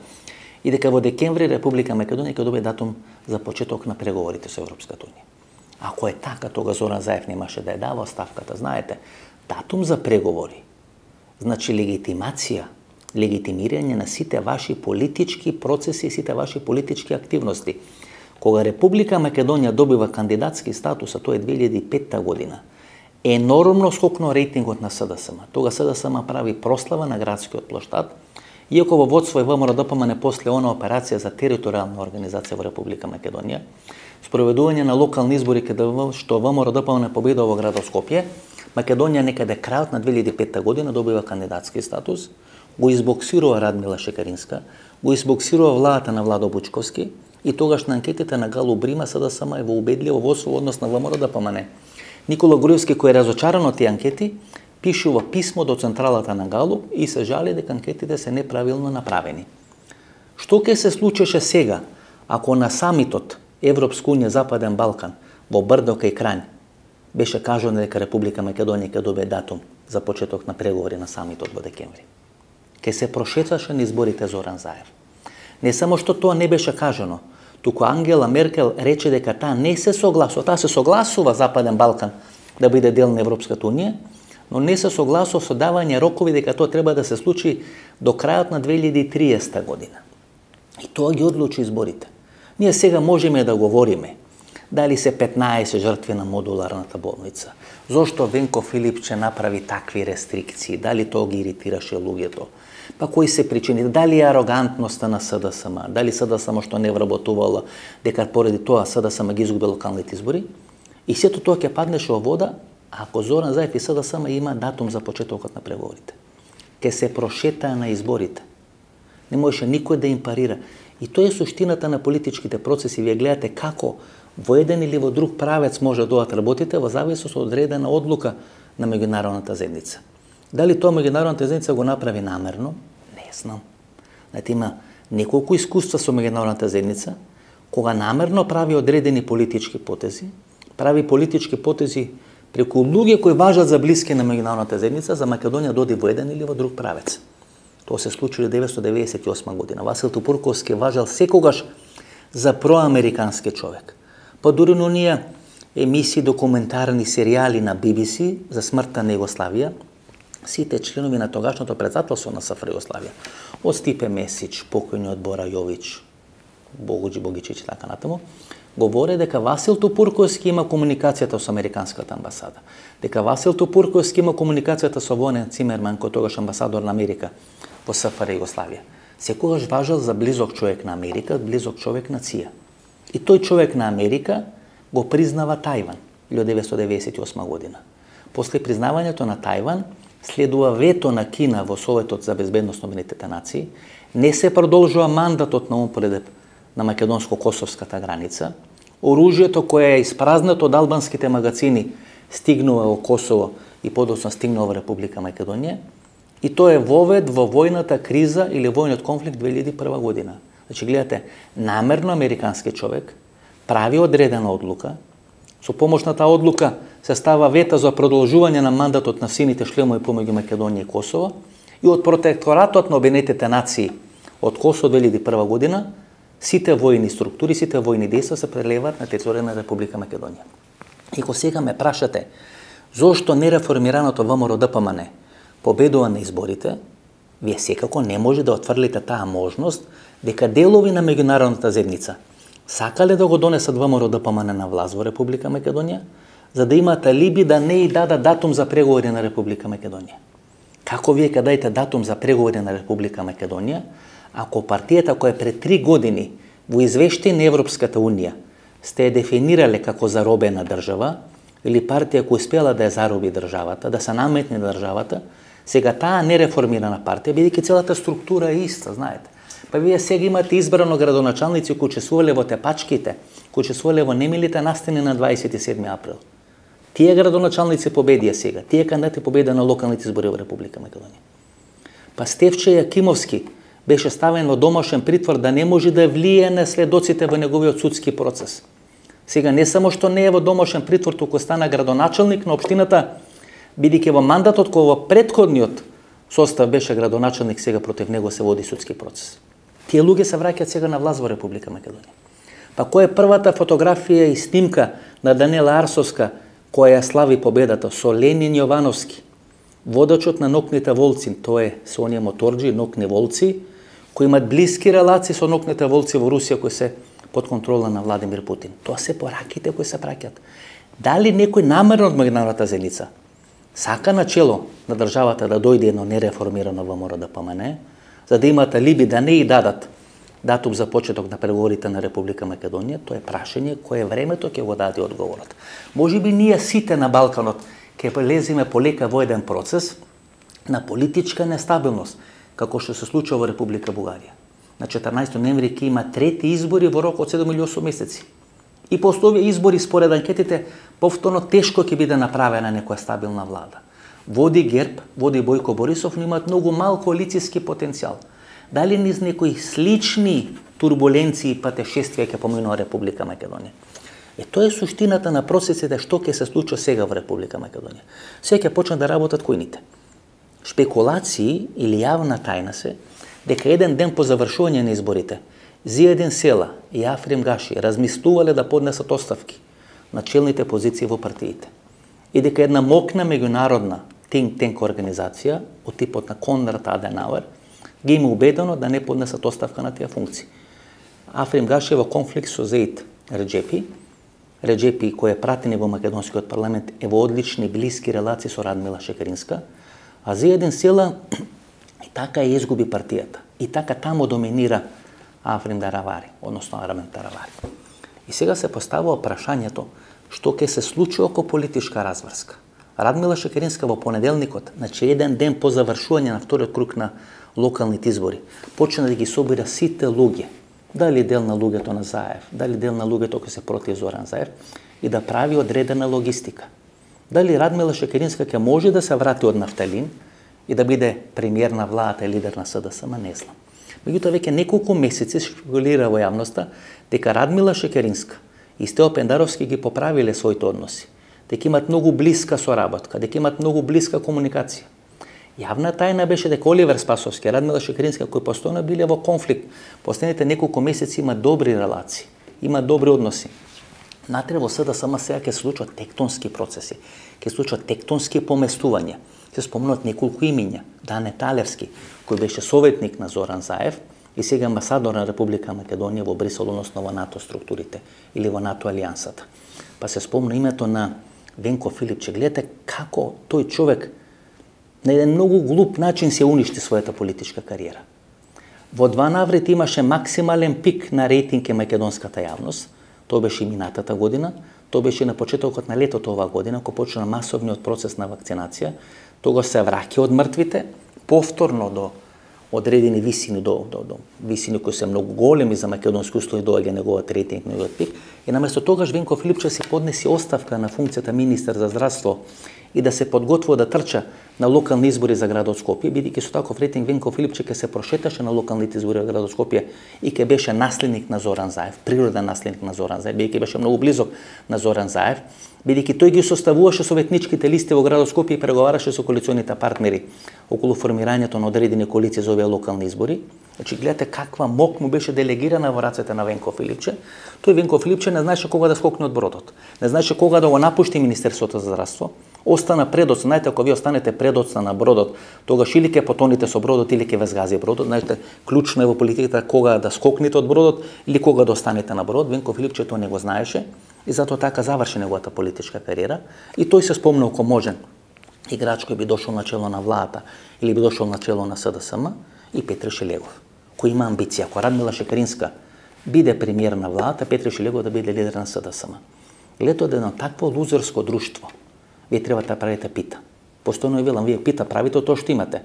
S1: и дека во декември Република Македонија ќе добие датум за почеток на преговорите со Европската унија. Ако е така, тога Зоран Заев немаше да ја дава оставката. Знаете, датум за преговори значи легитимација, легитимирање на сите ваши политички процеси и сите ваши политички активности. Кога Република Македонија добива кандидатски статус, а тоа е 2005 година, енормно скокнал рейтингот на СДСМ. Тога СДСМ прави прослава на градскиот плоштад, иако во водство е ВМРО-ДПМН после она операција за територијална организација во Република Македонија, спроведување на локални избори каде што ВМРО-ДПМН победува во градот Скопје, Македонија некаде крајот на 2005 година добива кандидатски статус, го избоксирува Радмила Шекаринска, го избоксирува владата на Владо Бучковски и тогаш на анкетите на Галу Брима СДСМ е во убедливо водство во однос на ВМРО-ДПМН. Никола Груевски, кој е разочаран од тие анкети, пишува писмо до централата на Галу и се жали дека анкетите се неправилно направени. Што ќе се случеше сега ако на самитот Европска унија Западен Балкан во Брдока и Крањ беше кажано дека Република Македонија ќе добие датум за почеток на преговори на самитот во декември? Ке се прошеташе на изборите Зоран Заев. Не само што тоа не беше кажано, туку Ангела Меркел рече дека таа не се согласува, таа се согласува Западен Балкан да биде дел на Европската унија, но не се согласува со давање рокови дека тоа треба да се случи до крајот на 2030 година. И тоа ги одлучи изборите. Ние сега можеме да говориме дали се 15 жртви на модуларната болница, зошто Венко Филипче направи такви рестрикции, дали тоа ги иритираше луѓето, па кои се причини, дали е арогантноста на СДСМ, дали СДСМ што не вработувала, дека поради тоа СДСМ ги изгуби локалните избори, и сето тоа ќе паднеше во вода ако Зоран Заев и СДСМ има датум за почетокот на преговорите. Ке се прошетаа на изборите. Не можеше никој да им парира. И тоа е суштината на политичките процеси. Вие гледате како во еден или во друг правец може да работите во зависност од одредена одлука на меѓународната заедница. Дали тоа меѓународната заедница го направи намерно? Не знам. Знаете, има неколку искуства со меѓународната заедница, кога намерно прави одредени политички потези, прави политички потези преку луѓе кои важат за блиски на меѓународната заедница, за Македонија доди во еден или во друг правец. Тоа се случило 1998 година. Васил Тупурковски важал секогаш за проамерикански човек. Па дури на оние емисии, документарни серијали на BBC за смртта на Југославија, сите членови на тогашното председателство на СФР Југославија, од Стипе Месич, покојниот Бора Јович, Богоџи Богичич и така натаму, говори дека Васил Тупурковски има комуникацијата со Американската амбасада, дека Васил Тупурковски има комуникацијата со Вонен Цимерман, кој тогаш амбасадор на Америка во СФР Југославија. Секогаш важал за близок човек на Америка, близок човек на ЦИА. И тој човек на Америка го признава Тајван 1998 година. После признавањето на Тајван следува вето на Кина во Советот за безбедност на Обединетите нации, не се продолжува мандатот на ОНПД на македонско-косовската граница, оружјето кое е испразнато од албанските магазини стигнува во Косово и подоцна стигнува во Република Македонија, и тоа е вовед во војната криза или војниот конфликт 2001 година. Значи, гледате, намерно американски човек прави одредена одлука, со помош на таа одлука се става вета за продолжување на мандатот на сините шлемови помеѓу Македонија и Косово, и од протекторатот на Обединетите нации од Косово 2001 година сите војни структури, сите војни дејства се прелеваат на територија на Република Македонија. И кога сега ме прашате зошто нереформираното ВМРО ДПМН победува на изборите, вие секако не може да отфрлите таа можност дека делови на меѓународната заедница сакале да го донесат ВМРО ДПМН на власт во Република Македонија, за да имаат алиби да не и дадат датум за преговори на Република Македонија. Како вие ка дајте датум за преговори на Република Македонија, ако партијата која пред 3 години во извештај на Европската Унија сте ја дефинирале како заробена држава, или партија која успела да ја зароби државата, да се наметне на државата, сега таа нереформирана партија, бидејќи целата структура е иста, знаете. Па вие сега имате избрано градоначалници кои учествувале во тепачките, кои учествувале во немилите настани на 27 април. Тие градоначалници победија сега, тие кандидати победа на локалните избори во Република Македонија. Па Стефче Јакимовски беше ставен во домашен притвор да не може да влие на следоците во неговиот судски процес. Сега не само што не е во домашен притвор, туку стана градоначалник на општината, бидејќи во мандатот кој во претходниот состав беше градоначалник, сега против него се води судски процес. Тие луѓе се враќаат сега на власт во Република Македонија. Па која е првата фотографија и снимка на Даниела Арсовска која ја слави победата со Ленин Јовановски, водачот на Нокните волци, тоа е со оние моторџи, Нокни волци, кои имаат блиски релации со Нокните волци во Русија, кои се под контрола на Владимир Путин. Тоа се пораките кои се праќаат. Дали некој намерно од меѓународната заедница сака начело на државата да дојде едно нереформирано ВМРО ДПМН, за да имаат алиби да не и дадат датум за почеток на преговорите на Република Македонија, тоа е прашање кое времето ќе го даде одговорот. Можеби ние сите на Балканот ќе леземе полека во еден процес на политичка нестабилност, како што се случува во Република Бугарија. На 14 ноември ќе има трети избори во рок од 7 или 8 месеци. И после овие избори, според анкетите, повторно тешко ќе биде направена некоја стабилна влада. Води ГЕРБ, води Бојко Борисов, но имаат многу мал коалицијски потенцијал. Дали низ некои слични турбуленции и патешествија ќе поминува Република Македонија? Тоа е суштината на процесите што ќе се случи сега во Република Македонија. Сега ќе почнат да работат којните. Шпекулации или јавна тајна се дека еден ден по завршување на изборите Зиједин Села и Африм Гаши размислувале да поднесат оставки на челните позиции во партиите и дека една мокна меѓународна think tank организација од типот на Конрад Аденауер ги има убедено да не поднесат оставка на тие функции. Африм Гаши во конфликт со Зеид Реджепи, кој е пратени во македонскиот парламент, е во одлични блиски релации со Радмила Шекеринска, а Зиједин Села и така ја изгуби партијата. И така тамо доминира Африм Даравари, односно Арамен Даравари. И сега се поставува прашањето што ќе се случи око политичка разврска. Радмила Шекеринска во понеделникот, значи еден ден по завршување на вториот круг на локалните избори, почна да ги собира сите луѓе, дали дел на луѓето на Заев, дали дел на луѓето кои се против Зоран Заев, и да прави одредена логистика. Дали Радмила Шекеринска ќе може да се врати од нафталин и да биде премиер на владата и лидер на СДСМ, не знам. Меѓутоа, веќе неколку месеци шпекулира во јавноста дека Радмила Шекеринска и Стео Пендаровски ги поправиле своите односи, дека имат многу блиска соработка, дека имат многу блиска комуникација. Јавна тајна беше дека Оливер Спасовски и Радмила Шекеринска, кои постојано биле во конфликт, последните неколку месеци имат добри релации, имат добри односи. Натре во СДСМ сега ќе се случат тектонски процеси, ќе се случат тектонски поместувања. Се спомнуват неколку имиња. Дане Талевски, кој беше советник на Зоран Заев и сега амбасадор на Република Македонија во Брисел, односно во НАТО структурите или во НАТО алијансата. Па се спомна името на Венко Филипче. Гледате како тој човек на еден многу глуп начин се уништи својата политичка кариера. Во 2 наврети имаше максимален пик на рейтинг е македонската јавност. Тоа беше и минатата година, тоа беше и на почетокот на летото оваа година, кога почна масовниот процес на вакцинација. Тогаш се враќа од мртвите, повторно до одредени висини, до висини кои се многу големи за македонски услови, доаѓа неговиот рейтинг, неговиот пик. И наместо тогаш Венко Филипче се поднеси оставка на функцијата министер за здравство и да се подготвува да трча на локални избори за градот Скопје, бидејќи со таков рейтинг Венко Филипче ќе се прошеташе на локалните избори за градот Скопје и ќе беше наследник на Зоран Заев, природен наследник на Зоран Заев, бидејќи беше многу близок на Зоран Заев, бидејќи тој ги составуваше советничките листи во градот Скопје и преговараше со коалиционите партнери околу формирањето на одредени коалиции за овие локални избори. Значи, гледате каква мок му беше делегирана во рацете на Венко Филипче. Тој Венко Филипче не знаеше кога да скокне од бродот. Не знаеше кога да го напушти Министерството за здравство. Остана предоцна. Знаете, ако вие останете предоцна на бродот, тогаш или ќе потоните со бродот, или ќе ве згази бродот. Знаете, клучно е во политиката кога да скокнете од бродот или кога да останете на бродот. Венко Филипче тоа не го знаеше и затоа така заврши неговата политичка кариера. И тој се спомнал ко можен играч кој би дошол на чело на владата или би дошол на чело на СДСМ, и Петре Шелегов, кој има амбиција. Ако Радмила Шекеринска биде премиер на владата, Петре Шелегов да биде лидер на СДСМ. Гледате од едно такво лузерско друштво, вие треба да правите пита. Постојано е велам, вие пита правите тоа што имате.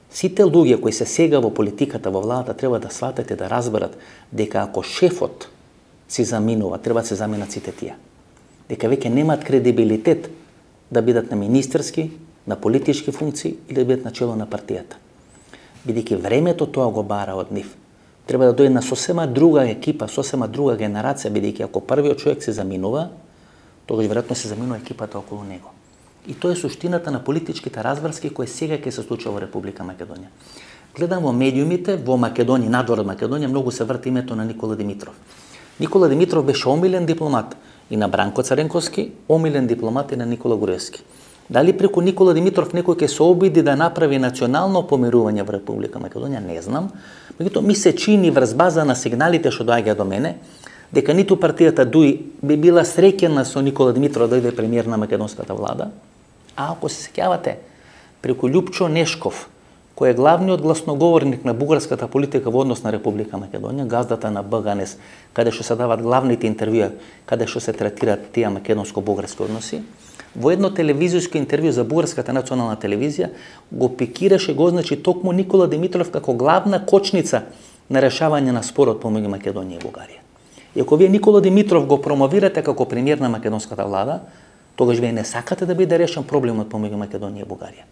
S1: Сите луѓе кои се сега во политиката, во владата, треба да сватат и да разберат дека ако шефот си заминува, треба да се заменат сите тие. Дека веќе немаат кредибилитет да бидат на министерски, на политички функции или да бидат на чело на партијата. Бидејќи времето тоа го бара од нив. Треба да дојде на сосема друга екипа, сосема друга генерација, бидејќи ако првиот човек се заминува, тогаш веројатно се заминува екипата околу него. И тоа е суштината на политичките разврски кои сега ќе се случува во Република Македонија. Гледам во медиумите, во Македонија, надвор од Македонија, многу се врти името на Никола Димитров. Никола Димитров беше омилен дипломат и на Бранко Царенковски, омилен дипломат и на Никола Груевски. Дали преку Никола Димитров некој ќе се обиди да направи национално помирување во Република Македонија, не знам. Меѓутоа ми се чини врз база на сигналите што доаѓаат до мене, дека ниту партијата ДУИ би била среќена со Никола Димитров да биде премиер на македонската влада, а ако се сеќавате, преку Љупчо Нешков, кој е главниот гласноговорник на бугарската политика во однос на Република Македонија, газдата на БГНС, каде што се дават главните интервјуи, каде што се третираат тие македонско-бугарски односи, во едно телевизиско интервју за бугарската национална телевизија го пикираше, го означи токму Никола Димитров како главна кочница на решавање на спорот помеѓу Македонија и Бугарија. И ако вие Никола Димитров го промовирате како премиер на македонската влада, тогаш вие не сакате да биде решен проблемот помеѓу Македонија и Бугарија.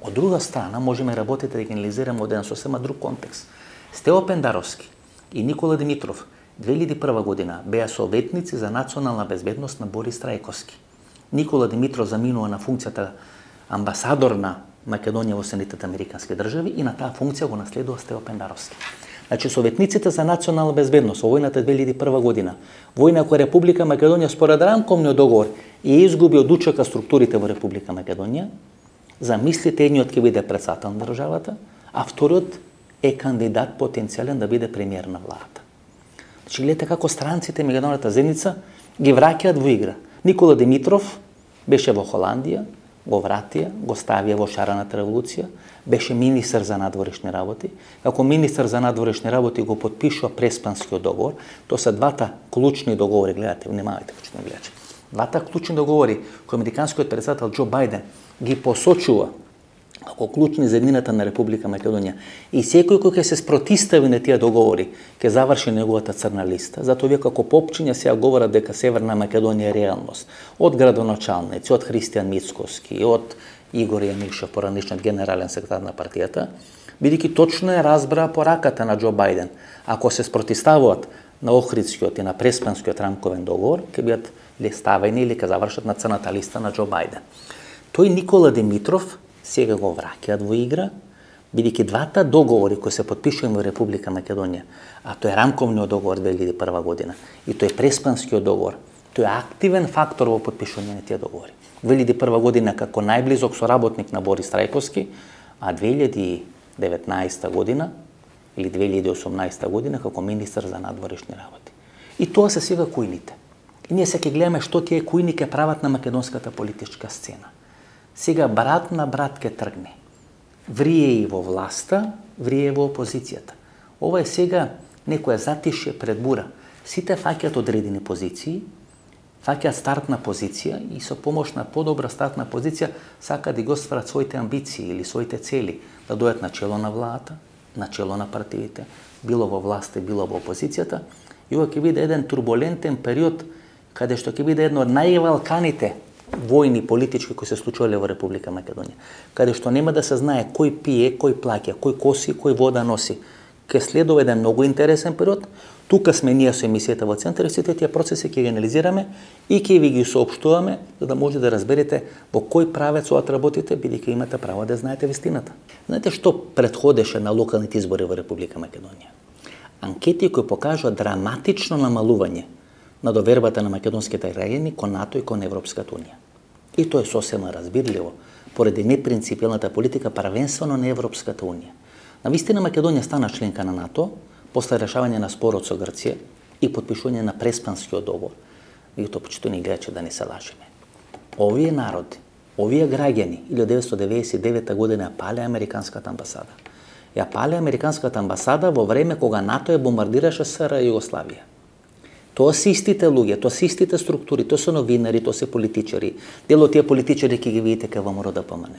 S1: Од друга страна, можеме работите да ги анализираме од еден сосема друг контекст. Стео Пендаровски и Никола Димитров 2001 година беа советници за национална безбедност на Борис Трајковски. Никола Димитров заминува на функцијата амбасадор на Македонија во Соединетите Американски држави и на таа функција го наследува Стео Пендаровски. Значи, советниците за национална безбедност во војната 2001 година, војна која Република Македонија според рамковниот договор ја изгуби од учека структурите во Република Македонија, замислите едниот ќе биде председател на државата, а вториот е кандидат потенцијален да биде премиер на владата. Значи, гледате како странците меѓународната заедница ги враќаат во игра. Никола Димитров беше во Холандија, го вратија, го ставија во шарената револуција, беше министер за надворешни работи. Како министер за надворешни работи го потпишува Преспанскиот договор. Тоа се двата клучни договори, гледате, внимавајте почнете да гледате. Двата клучни договори кои американскиот председател Џо Бајден ги посочува како клучни за еднината на Република Македонија. И секој кој ќе се спротистави на тие договори, ќе заврши неговата црна листа. Затоа вие како попчиња сега говорат дека Северна Македонија е реалност. Од градоначалници, од Христијан Мицкоски, од Игор Јанишев, поранишниот генерален секретар на партијата, бидејќи точно е разбра пораката на Џо Бајден. Ако се спротиставуваат на Охридскиот и на Преспанскиот рамковен договор, ќе бидат ставени или ќе завршат на црната листа на Џо Бајден. Тој Никола Димитров сега го враќаат во игра, бидејќи двата договори кои се потпишувани во Република Македонија, а тој е рамковниот договор 2001 година и тој е Преспанскиот договор, тој е активен фактор во потпишување на тие договори. 2001 година како најблизок соработник на Борис Трајковски, а 2019 година или 2018 година како министар за надворешни работи. И тоа се сега кујните. И ние се ќе гледаме што тие кујни ќе прават на македонската политичка сцена. Сега брат на брат ќе тргне. Врие и во власта, врие и во опозицијата. Ова е сега некоја затишје пред бура. Сите фаќаат одредени позиции, фаќаат стартна позиција и со помош на подобра стартна позиција сакаат да го остварат своите амбиции или своите цели, да дојдат на чело на владата, на чело на партиите, било во власта, било во опозицијата. И ова ќе биде еден турбулентен период каде што ќе биде едно од највалканите војни политички кои се случувале во Република Македонија, каде што нема да се знае кој пие, кој плаќа, кој коси, кој вода носи. Ке следува еден многу интересен период. Тука сме ние со емисијата во центар и сите тие процеси ќе ги анализираме и ќе ви ги соопштуваме за да можете да разберете во кој правец работите, бидејќи имате право да знаете вистината. Знаете што претходеше на локалните избори во Република Македонија? Анкети кои покажуваат драматично намалување на довербата на македонските граѓани кон НАТО и кон Европската унија. И тоа е сосема разбирливо, поради непринципиелната политика првенствено на Европската унија. Навистина Македонија стана членка на НАТО после решавање на спорот со Грција и потпишување на Преспанскиот договор. Меѓутоа, почитувани гледачи, да не се лажеме. Овие народи, овие граѓани 1999 година пале американската амбасада. Ја пале американската амбасада во време кога НАТО ја бомбардираше СР Југославија. Тоа се истите луѓе, тоа се истите структури, тоа се новинари, тоа се политичари. Дел од тие политичари ќе ги видите кај ВМРО ДПМН.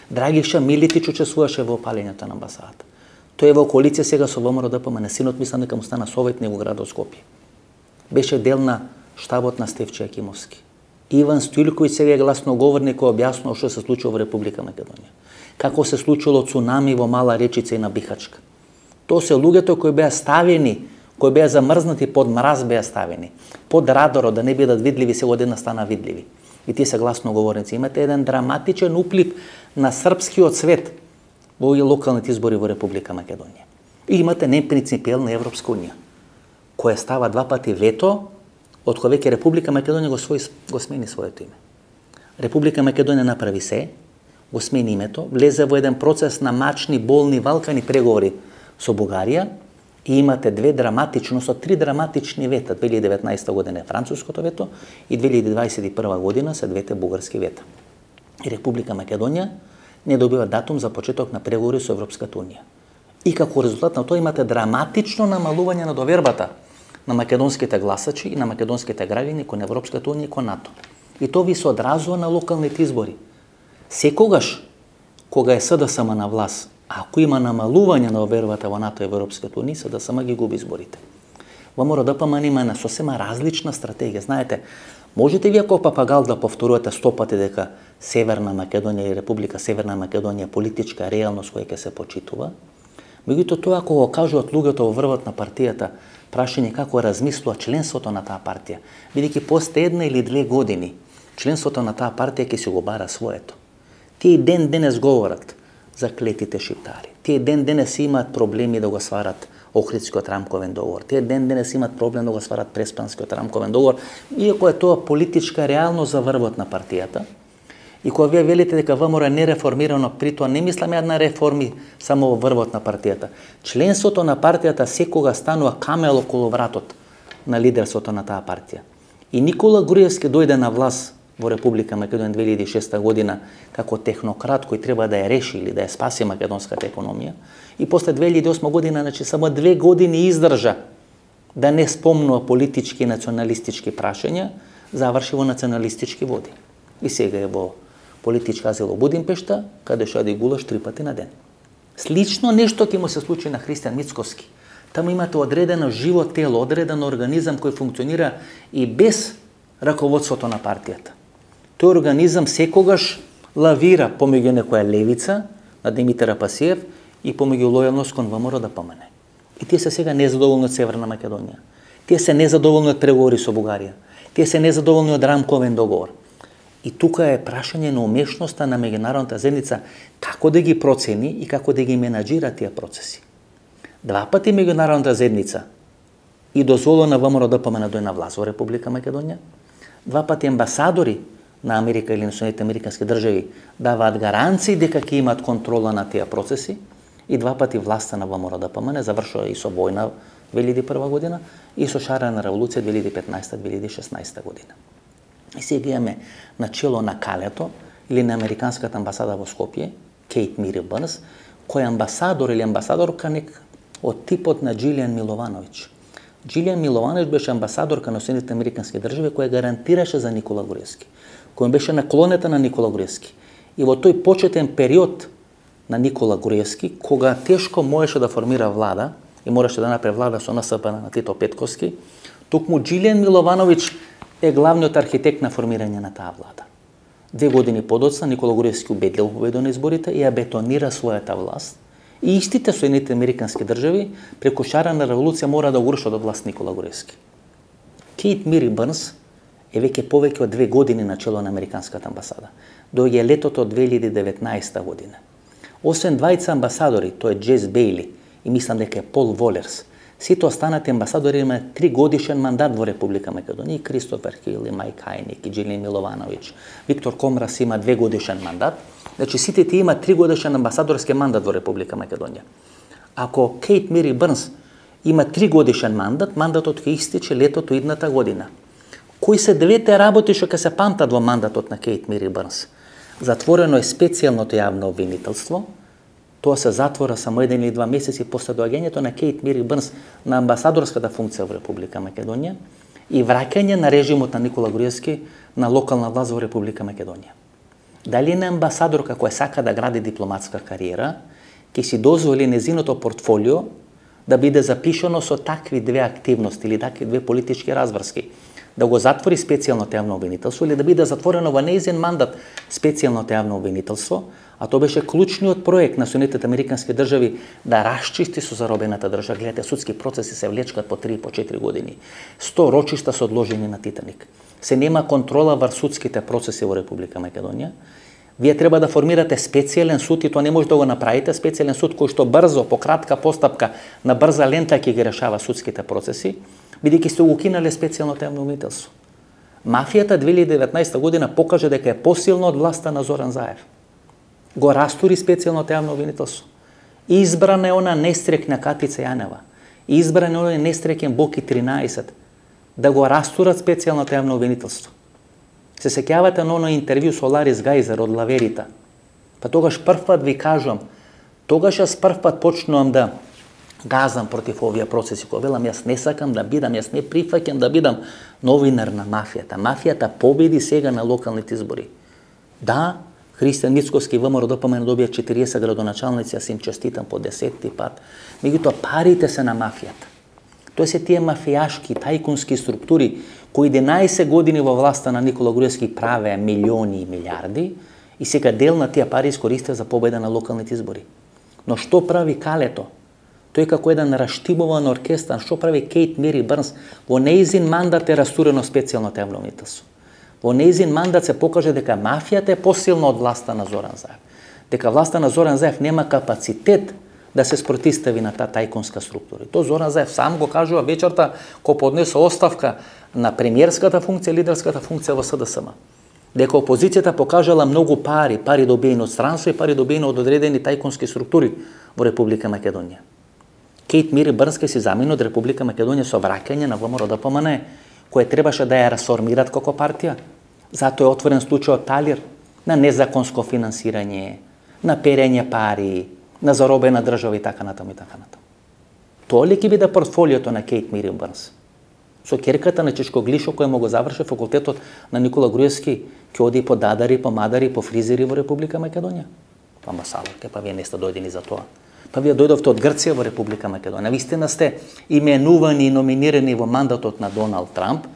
S1: Драгиша Милетич учествуваше во палењето на амбасадата. Тој е во коалиција сега со ВМРО ДПМН. Синот мислам дека му стана советник во градот Скопје. Беше дел на штабот на Стефче Акимовски. Иван Стоилковиќ сега е гласноговорник кој објаснува што се случува во Република Македонија. Како се случило цунами во Мала Речица и на Бихачка. Тоа се луѓето кои беа ставени, кои беа замрзнати под мраз, беа ставени под радарот да не бидат видливи, сега одеднаш стана видливи. И тие се гласноговорници. Имате еден драматичен уплив на српскиот свет во овие локалните избори во Република Македонија. И имате непринципиелна Европска унија, која става два пати вето, од која веќе Република Македонија го смени своето име. Република Македонија направи се, го смени името, влезе во еден процес на мачни, болни, валкани преговори со Бугарија и имате две драматични, со три драматични вета. 2019 година е француското вето и 2021 година се двете бугарски вета. И Република Македонија не добива датум за почеток на преговори со Европската унија. И како резултат на тоа имате драматично намалување на довербата на македонските гласачи и на македонските граѓани кон Европската унија и кон НАТО. И тоа ви се одразува на локалните избори. Секогаш кога е СДСМ на власт, ако има намалување на довербата во НАТО и Европската унија, СДСМ ги губи изборите. ВМРО ДПМН има на сосема различна стратегија. Знаете, можете вие како папагал да повторувате 100 пати дека Северна Македонија и Република Северна Македонија политичка реалност која ќе се почитува. Меѓутоа тоа ако го кажуваат луѓето во врвот на партијата, прашање како размислува членството на таа партија, бидејќи после 1 или 2 години членството на таа партија ќе си го бара своето. Тие ден денес говорат за клетите шиптари. Тие ден денес имаат проблеми да го сварат Охридскиот рамковен договор. Тие ден денес имаат проблем да го сварат Преспанскиот рамковен договор, иако е тоа политичка реалност за врвот на партијата. И кога вие велите дека ВМРО е нереформирано, при тоа не мисламе на реформи само во врвот на партијата. Членството на партијата секога станува камел околу вратот на лидерството на таа партија. И Никола Груевски дојде на власт во Република Македонија 2006 година како технократ кој треба да ја реши или да ја спаси македонската економија. И после 2008 година, значи само 2 години издржа да не спомнува политички и националистички прашања, заврши во националистички води. И сега е во политичка азил во Будимпешта, каде што јади гулаш 3 пати на ден. Слично нешто ќе му се случи на Христијан Мицковски. Таму имате одредено живо тело, одреден организам кој функционира и без раководството на партијата. Тој организам секогаш лавира помеѓу некоја левица на Димитар Апасиев и помеѓу лојалност кон ВМРО ДПМН. И тие се сега незадоволни од Северна Македонија. Тие се незадоволни од преговори со Бугарија. Тие се незадоволни од рамковен договор. И тука е прашање на умешноста на меѓународната заедница како да ги процени и како да ги менаџира тие процеси. 2 пати меѓународната заедница и дозволува на ВМРО ДПМН да дојде на власт во Република Македонија. 2 пати амбасадори на Америка или на Соединените американски држави даваат гаранции дека ќе имаат контрола на тие процеси и 2 пати власта на ВМРО ДПМН завршува и со војна 2001 година и со шарена револуција 2015-2016 година. И сега имаме начело на калето или на американската амбасада во Скопје, Кейт Мири Бърнс, кој е амбасадор или амбасадорка од типот на Джилијан Миловановиќ. Джилијан Миловановиќ беше амбасадорка на Соединените американски држави која гарантираше за Никола Груевски, кој беше наклонета на Никола Груевски. И во тој почетен период на Никола Груевски, кога тешко можеше да формира влада и мораше да направи влада со НСП на Тито Петковски, токму Джилијан Миловановиќ е главниот архитект на формирање на таа влада. 2 години подоцна Никола Груевски убедливо победи на изборите и ја бетонира својата власт. И истите Соединените американски држави преку шарена револуција мора да го уршат од власт Никола Груевски. Кейт Мири Бърнс е веќе повеќе од 2 години на чело на американската амбасада. Доаѓа летото од 2019 година. Освен двајца амбасадори, тој е Джес Бейли и мислам дека е Пол Волерс, сите останати амбасадори имаат 3 годишен мандат во Република Македонија. И Кристофер Хил, и Мајк Хајник, и Джилијан Миловановиќ. Виктор Комрас има 2 годишен мандат. Значи сите тие имаат 3 годишен амбасадорски мандат во Република Македонија. Ако Кейт Мири Бърнс има 3 годишен мандат, мандатот ќе истече летото идната година. Кои се 2 работи што ќе се памтат во мандатот на Кейт Мири Бърнс? Затворено е специјалното јавно обвинителство. Тоа се затвора само 1 или 2 месеци после доаѓањето на Кейт Мири Бърнс на амбасадорската функција во Република Македонија и враќање на режимот на Никола Груевски на локална власт во Република Македонија. Дали на амбасадорка која сака да гради дипломатска кариера, ќе си дозволи незиното портфолио да биде запишано со такви 2 активности или такви 2 политички разврски, да го затвори специјалното јавно обвинителство или да биде затворено во нејзин мандат специјалното јавно обвинителство, а тоа беше клучниот проект на Соединетите американски држави да расчисти со заробената држава. Гледате, судски процеси се влечкат по 3 по 4 години. 100 рочишта се одложени на Титаник. Се нема контрола врз судските процеси во Република Македонија. Вие треба да формирате специјален суд и тоа не може да го направите, специјален суд кој што брзо, по кратка постапка, на брза лента ќе ги решава судските процеси, бидејќи сте го укинале специјалното јавно обвинителство. Мафијата 2019 година покажа дека е посилна од власта на Зоран Заев. Го растури специјалното јавно обвинителство. Избрана е она нестрекна Катица Јанева. Избран е она нестрекен Боки 13 да го растурат специјалното јавно обвинителство. Се сеќавате на оно интервју со Ларис Гајзер од Лаверита. Па тогаш првпат ви кажувам, тогаш јас првпат почнувам да газам против овие процеси, кој велам јас не сакам да бидам, јас не прифаќам да бидам новинар на мафијата. Мафијата победи сега на локалните избори. Да, Христијан Мицковски и ВМРО ДПМН добија 40 градоначалници, јас им честитам по 10-ти пат. Меѓутоа парите се на мафијата. Тоа се тие мафијашки, тајкунски структури кои 11 години во власта на Никола Груевски правеа милиони и милиарди и сега дел на тие пари искористија за победа на локалните избори. Но што прави Калето? Тој како еден раштимуван оркестар, што прави Кейт Мири Бърнс? Во нејзин мандат е растурено специјално јавно обвинителство. Во нејзин мандат се покаже дека мафијата е посилна од власта на Зоран Заев. Дека власта на Зоран Заев нема капацитет да се спротистави на таа тајкунска структура. Тоа Зоран Заев сам го кажува вечерта кога поднесе оставка на премиерската функција, лидерската функција во СДСМ. Дека опозицијата покажала многу пари добиени од странство и пари добиени од одредени тајкунски структури во Република Македонија. Кейт Мири Бърнс ке си замина од Република Македонија со враќање на ВМРО ДПМН, кој требаше да ја расформират како партија. Затоа е отворен случајот Талир на незаконско финансирање, на перење пари, на заробена држава и така натаму и така натаму. Тоа ли ќе биде портфолиото на Кейт Мири Бърнс? Со керката на Чичко Глишо, кој му го заврши факултетот на Никола Груевски, ќе оди по дадари, по мадари, по фризери во Република Македонија. Па масалоте, па вие не сте дојдени за тоа. Па вие дојдовте од Грција во Република Македонија. Вистина сте именувани и номинирани во мандатот на Доналд Трамп,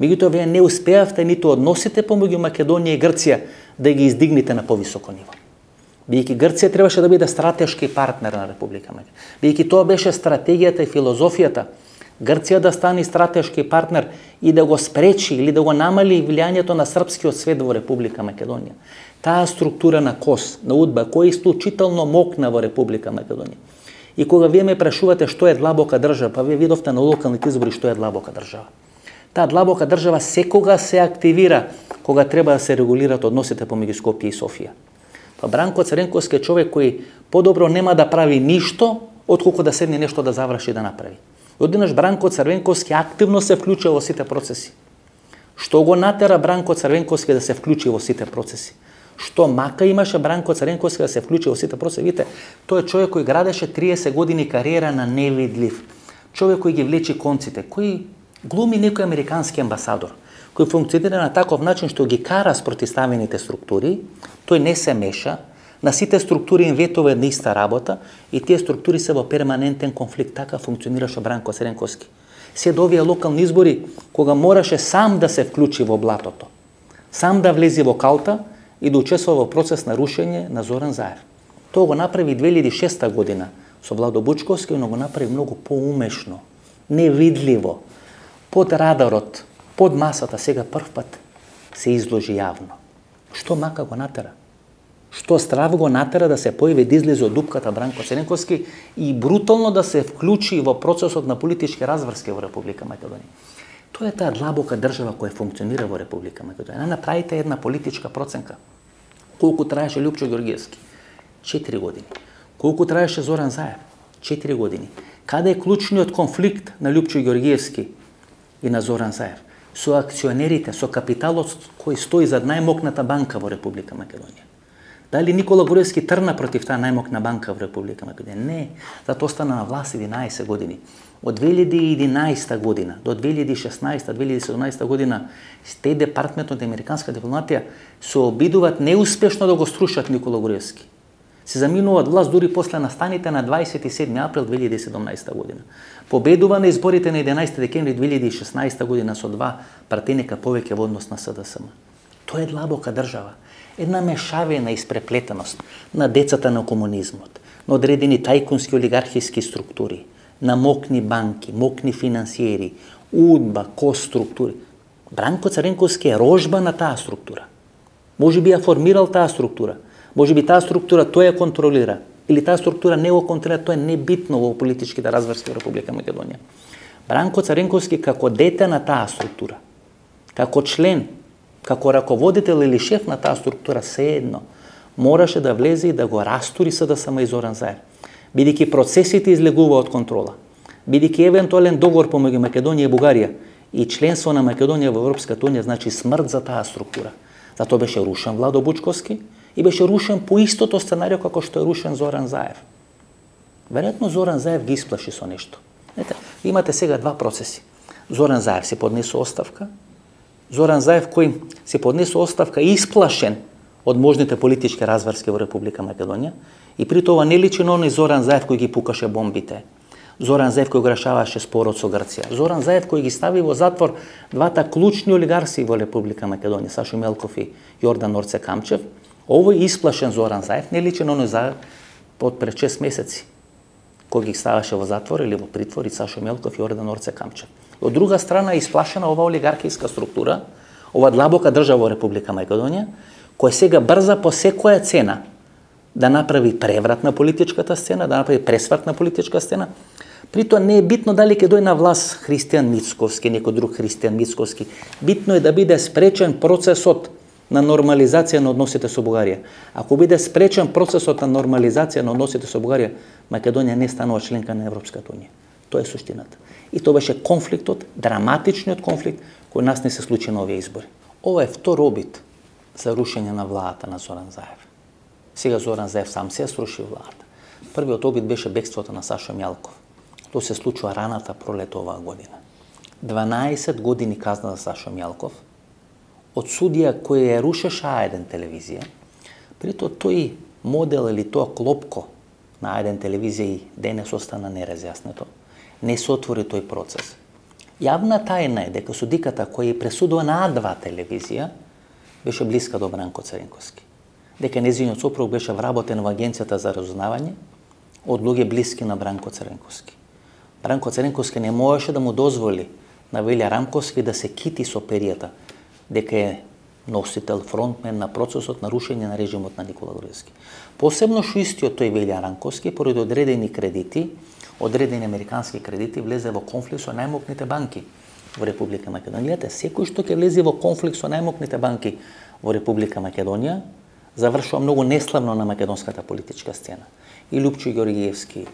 S1: меѓутоа вие не успеавте ниту односите помеѓу Македонија и Грција да ги издигнете на повисоко ниво. Бидејќи Грција требаше да биде стратешки партнер на Република Македонија. Бидејќи тоа беше стратегијата и филозофијата, Грција да стане стратешки партнер и да го спречи или да го намали влијанието на српскиот свет во Република Македонија. Таа структура на КОС, на УДБА, која е исклучително мокна во Република Македонија. И кога вие ме прашувате што е длабока држава, па вие видовте на локалните избори што е длабока држава. Таа длабока држава секога се активира кога треба да се регулират односите помеѓу Скопје и Софија. Па Бранко Црвенковски е човек кој подобро нема да прави ништо отколку да седне нешто да заврши да направи. Одеднаш Бранко Црвенковски активно се вклучува во сите процеси. Што го натера Бранко Црвенковски да се вклучи во сите процеси? Што мака имаше Бранко Црвенковски да се вклучи во сите процеси? Видите, тој е човек кој градеше 30 години кариера на невидлив. Човек кој ги влечи конците, кој глуми некој американски амбасадор, кој функционира на таков начин што ги кара спротивставените структури, тој не се меша, на сите структури им ветува една иста работа и тие структури се во перманентен конфликт. Така функционираше Бранко Црвенковски. Се до овие локални избори, кога мораше сам да се вклучи во блатото, сам да влезе во калта и да учествува во процес на рушење на Зоран Заев. Тоа го направи 2006 година со Владо Бучковски, но го направи многу поумешно, невидливо, под радарот, под масата, сега прв пат се изложи јавно. Што мака го натера? Што страв го натера да се појави да излезе од дупката Бранко Црвенковски и брутално да се вклучи во процесот на политички разврски во Република Македонија. Тоа е таа длабока држава која функционира во Република Македонија. Направите една политичка проценка. Колку траеше Лјупчо Ѓорѓевски? 4 години. Колку траеше Зоран Заев? 4 години. Каде е клучниот конфликт на Лјупчо Ѓорѓевски и на Зоран Заев? Со акционерите, со капиталот кој стои зад најмокната банка во Република Македонија. Дали Никола Груевски трна против таа најмокна банка во Република Македонија? Не, затоа остана на власт 11 години. Од 2011 година до 2016-2017 година Стеј департментот на американска дипломатија се обидуваат неуспешно да го струшат Никола Груевски. Се заминуваат власт дури после настаните на 27 април 2017 година. Победува на изборите на 11 декември 2016 година со 2 пратеника повеќе во однос на СДСМ. Тоа е длабока држава. Една мешавина испреплетеност на децата на комунизмот, на одредени тајкунски олигархиски структури, на мокни банки, мокни финансиери, УДБА, КОС структури. Бранко Црвенковски е рожба на таа структура. Може би ја формирал таа структура. Може би таа структура тој ја контролира. Или таа структура не го контролира, тоа е небитно во политичките разврски во Република Македонија. Бранко Црвенковски како дете на таа структура, како член, како раководител или шеф на таа структура, sejedno мораше да влезе и да го растури СДСМ и Зоран Заев. Бидејќи процесите излегува од контрола, бидејќи евентуален договор помеѓу Македонија и Бугарија и членство на Македонија во Европската унија значи смрт за таа структура. Затоа беше рушен Владо Бучковски и беше рушен по истото сценарио како што е рушен Зоран Заев. Веројатно Зоран Заев ги исплаши со нешто. Имате сега два процеси. Зоран Заев се поднесо оставка. Зоран Заев кој се поднесо оставка исплашен од можните политички разврски во Република Македонија и при тоа не личи на оној Зоран Заев кој ги пукаше бомбите. Зоран Заев кој го решаваше спорот со Грција. Зоран Заев кој ги стави во затвор двата клучни олигарси во Република Македонија, Сашо Мелков и Јордан Орце Камчев. Овој исплашен Зоран Заев не личи на оној Заев од пред 6 месеци кој ги ставаше во затвор или во притвор и Сашо Мелков и Јордан Орце Камчев. Од друга страна е исплашена ова олигархиска структура, ова длабока држава во Република Македонија, која сега брза по секоја цена да направи преврат на политичката сцена, да направи пресврт на политичка сцена. При тоа не е битно дали ќе дојде на власт Христијан Мицковски, некој друг Христијан Мицковски. Битно е да биде спречен процесот на нормализација на односите со Бугарија. Ако биде спречен процесот на нормализација на односите со Бугарија, Македонија не станува членка на Европската унија. Тоа е суштината. И тоа беше конфликтот, драматичниот конфликт кој нас не се случи на овие избори. Ова е втор обид за рушење на владата на Зоран Заев. Сега Зоран Заев сам се сруши владата. Првиот обид беше бегството на Сашо Мјалков. Тоа се случува раната пролет оваа година. 12 години казна за Сашо Мјалков, од судија кој ја рушеше А1 телевизија, прито тој модел или тоа клопко на А1 телевизија и денес остана неразјаснето. Не се отвори тој процес. Јавна тајна е дека судиката која ја пресудува на А2 телевизија беше блиска до Бранко Цренковски. Дека нејзиниот сопруг беше вработен во Агенцијата за разузнавање од луѓе блиски на Бранко Цренковски. Бранко Цренковски не можеше да му дозволи на Велја Рамковски да се кити со перијата, дека е носител, фронтмен на процесот на рушење на режимот на Никола Груевски. Посебно што истиот тој Велја Рамковски, поради одредени кредити, одредени американски кредити, влезе во конфликт со најмокните банки во Република Македонија. Секој што ќе влезе во конфликт со најмокните банки во Република Македонија, завршува многу неславно на македонската политичка сцена. И Лупчо Ѓорѓиевски,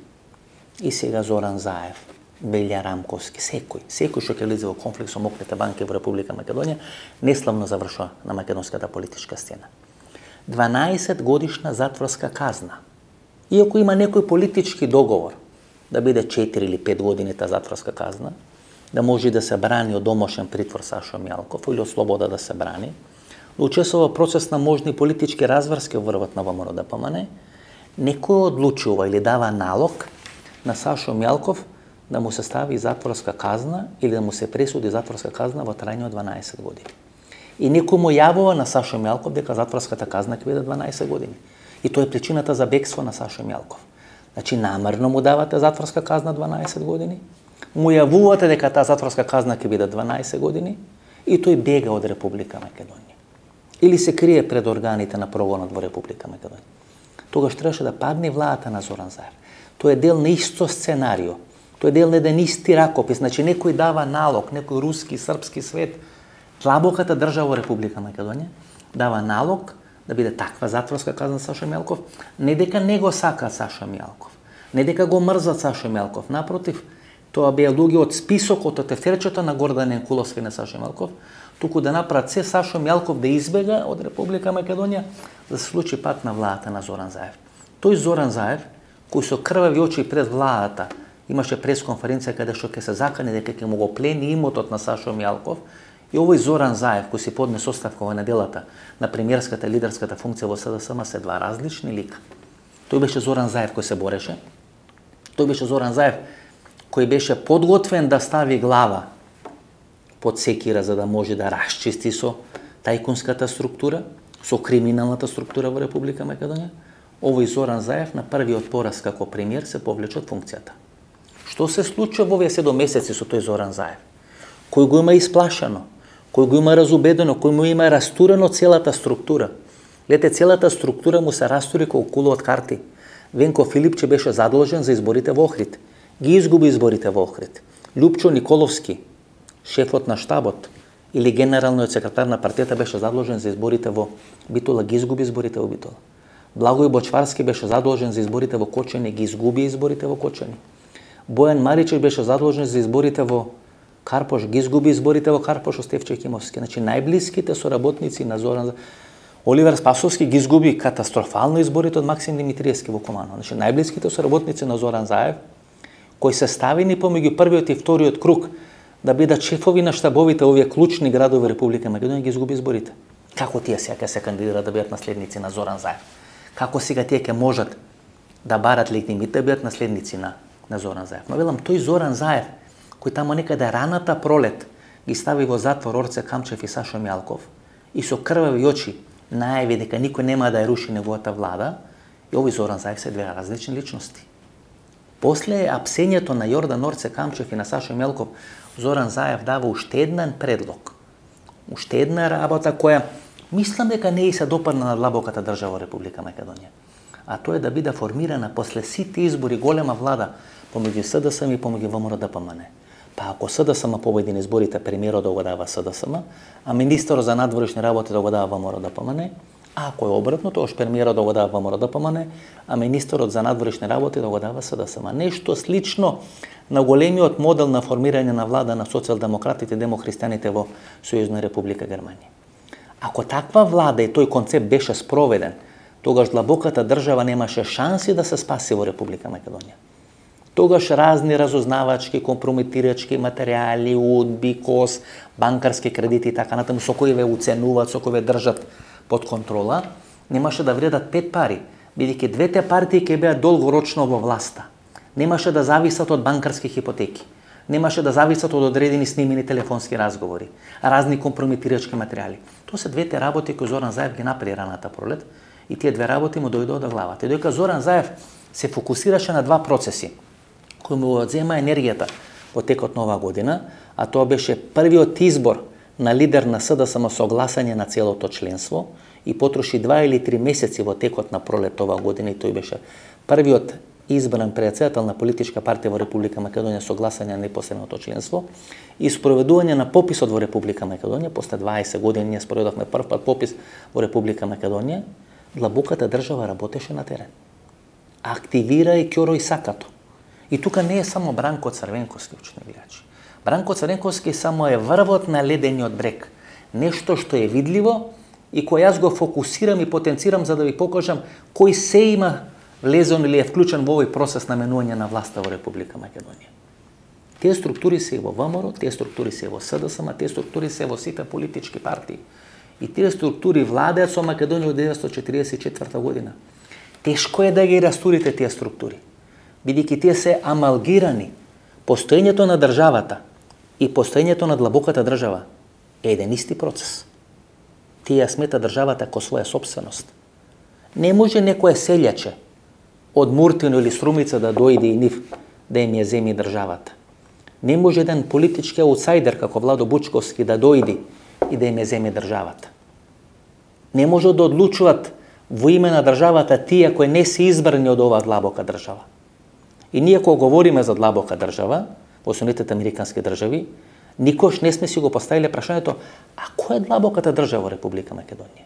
S1: и сега Зоран Заев, Велја Рамковски, секој што ќе влезе во конфликт со мокните банки во Република Македонија, неславно завршува на македонската политичка сцена. 12 годишна затворска казна. Иако има некој политички договор да биде 4 или 5 години таа затворска казна, да може да се брани од домошен притвор Сашо Мјалков или од слобода да се брани, да учествува во процес на можни политички разврски во врвот на ВМРО-ДПМН, некој одлучува или дава налог на Сашо Мјалков да му се стави затворска казна или да му се пресуди затворска казна во трајање од 12 години. И некој му јавува на Сашо Мјалков дека затворската казна ќе биде 12 години. И тоа е причината за бегство на Сашо Мјалков. Значи, намерно му давате затворска казна 12 години, му јавувате дека таа затворска казна ќе биде 12 години и тој бега од Република Македонија. Или се крие пред органите на прогонот во Република Македонија. Тогаш требаше да падне владата на Зоран Заев. Тоа е дел на исто сценарио. Тоа е дел на еден исти ракопис. Значи, некој дава налог, некој руски, српски свет, длабоката држава во Република Македонија, дава налог да биде таква затворска казна Сашо Мјалков, не дека не го сака Сашо Мјалков, не дека го мрзат Сашо Мјалков, напротив, тоа беа луѓе од списокот од тефтерчето на Гордан Енкуловски на Сашо Мјалков, туку да направат се Сашо Мјалков да избега од Република Македонија, да се случи пат на владата на Зоран Заев. Тој Зоран Заев, кој со крвави очи пред владата имаше пресконференција каде што ќе се закане дека ќе му го плени имотот на Сашо Мјалков, и овој Зоран Заев кој си поднесе оставка во неделата на премиерската и лидерската функција во СДСМ се два различни лика. Тој беше Зоран Заев кој се бореше. Тој беше Зоран Заев кој беше подготвен да стави глава под секира за да може да расчисти со тајкунската структура, со криминалната структура во Република Македонија. Овој Зоран Заев на првиот пораз како премиер се повлече од функцијата. Што се случува во овие 7 месеци со тој Зоран Заев? Кој го има исплашено, кој го има разубедено, кој му има растурено целата структура. Лете, целата структура му се растури како кула од карти. Венко Филипче беше задолжен за изборите во Охрид. Ги изгуби изборите во Охрид. Лупчо Николовски, шефот на штабот или генералниот секретар на партијата беше задолжен за изборите во Битола, ги изгуби изборите во Битола. Благој Бочварски беше задолжен за изборите во Кочани, ги изгуби изборите во Кочани. Бојан Маричев беше задолжен за изборите во Карпош, ги изгуби изборите во Карпош од Стефче Кимовски. Значи, најблиските соработници на Зоран Оливер Спасовски ги изгуби катастрофално изборите од Максим Димитриевски во Куманово. Значи, најблиските соработници на Зоран Заев, кои се ставени помеѓу првиот и вториот круг да бидат шефови на штабовите овие клучни градови Република Македонија, ги изгуби изборите. Како тие сега ќе се кандидираат да бидат наследници на Зоран Заев? Како сега тие ќе можат да барат легитимитет да бидат наследници на Зоран Заев? Но велам, тој Зоран Заев, кој тамо некаде раната пролет ги стави во затвор Орце Камчев и Сашо Мјалков и со крвави очи најави дека никој нема да ја руши неговата влада, и овој Зоран Заев се две различни личности. После апсењето на Јордан Орце Камчев и на Сашо Мјалков, Зоран Заев дава уште еден предлог. Уште една работа која мислам дека не и се допадна на длабоката држава во Република Македонија. А тоа е да биде формирана после сите избори голема влада помеѓу СДСМ и помеѓу ВМРО-ДПМН. Па ако СДСМ победи на изборите, премиерот да го дава СДСМ, а министерот за надворешни работи да го дава ВМРО-ДПМН, а ако е обратно, тогаш премиерот да го дава ВМРО-ДПМН, а министерот за надворешни работи да го дава СДСМ. Нешто слично на големиот модел на формирање на влада на социјалдемократите и демохристијаните во Сојузна Република Германија. Ако таква влада и тој концепт беше спроведен, тогаш длабоката држава немаше шанси да се спаси во Република Македонија. Тогаш разни разузнавачки, компрометирачки материјали, удби, кос, банкарски кредити и така натаму, со кои ве уценуваат, со кои ве држат под контрола, немаше да вредат 5 пари, бидејќи двете партии ќе беа долгорочно во власта. Немаше да зависат од банкарски хипотеки. Немаше да зависат од одредени снимени телефонски разговори, разни компрометирачки материјали. Тоа се двете работи кои Зоран Заев ги направи раната пролет и тие две работи му дојдоа до главата. И додека Зоран Заев се фокусираше на два процеси кои му одзема енергијата во текот на оваа година, а тоа беше првиот избор на лидер на СДСМ со гласање на целото членство и потроши 2 или 3 месеци во текот на пролет оваа година и тој беше првиот избран председател на политичка партија во Република Македонија со гласање на непосредното членство и спроведување на пописот во Република Македонија. После 20 години ние спроведовме прв пат попис во Република Македонија. Длабоката држава работеше на терен. Активира и Ќоро Исакато. И тука не е само Бранко Црвенковски, учени гледачи. Бранко Црвенковски само е врвот на ледениот брег. Нешто што е видливо и кој јас го фокусирам и потенцирам за да ви покажам кој се има влезен или е вклучен во овој процес на менување на власта во Република Македонија. Тие структури се и во ВМРО, тие структури се и во СДСМ, тие структури се во сите политички партии. И тие структури владеат со Македонија од 1944 година. Тешко е да ги растурите тие структури, бидејќи тие се амалгирани. Постоењето на државата и постоењето на длабоката држава е еден исти процес. Тие смета државата ко своја собственост. Не може некое селјаче од Муртино или Струмица да дојде и нив да им ја земи државата. Не може еден политички аутсайдер како Владо Бучковски да дојде и да им ја земи државата. Не може да одлучуваат во име на државата тие кои не се избрани од оваа длабока држава. И ние кога говориме за длабока држава, во Соединетите американски држави, никош не сме си го поставиле прашањето, а која е длабоката држава во Република Македонија?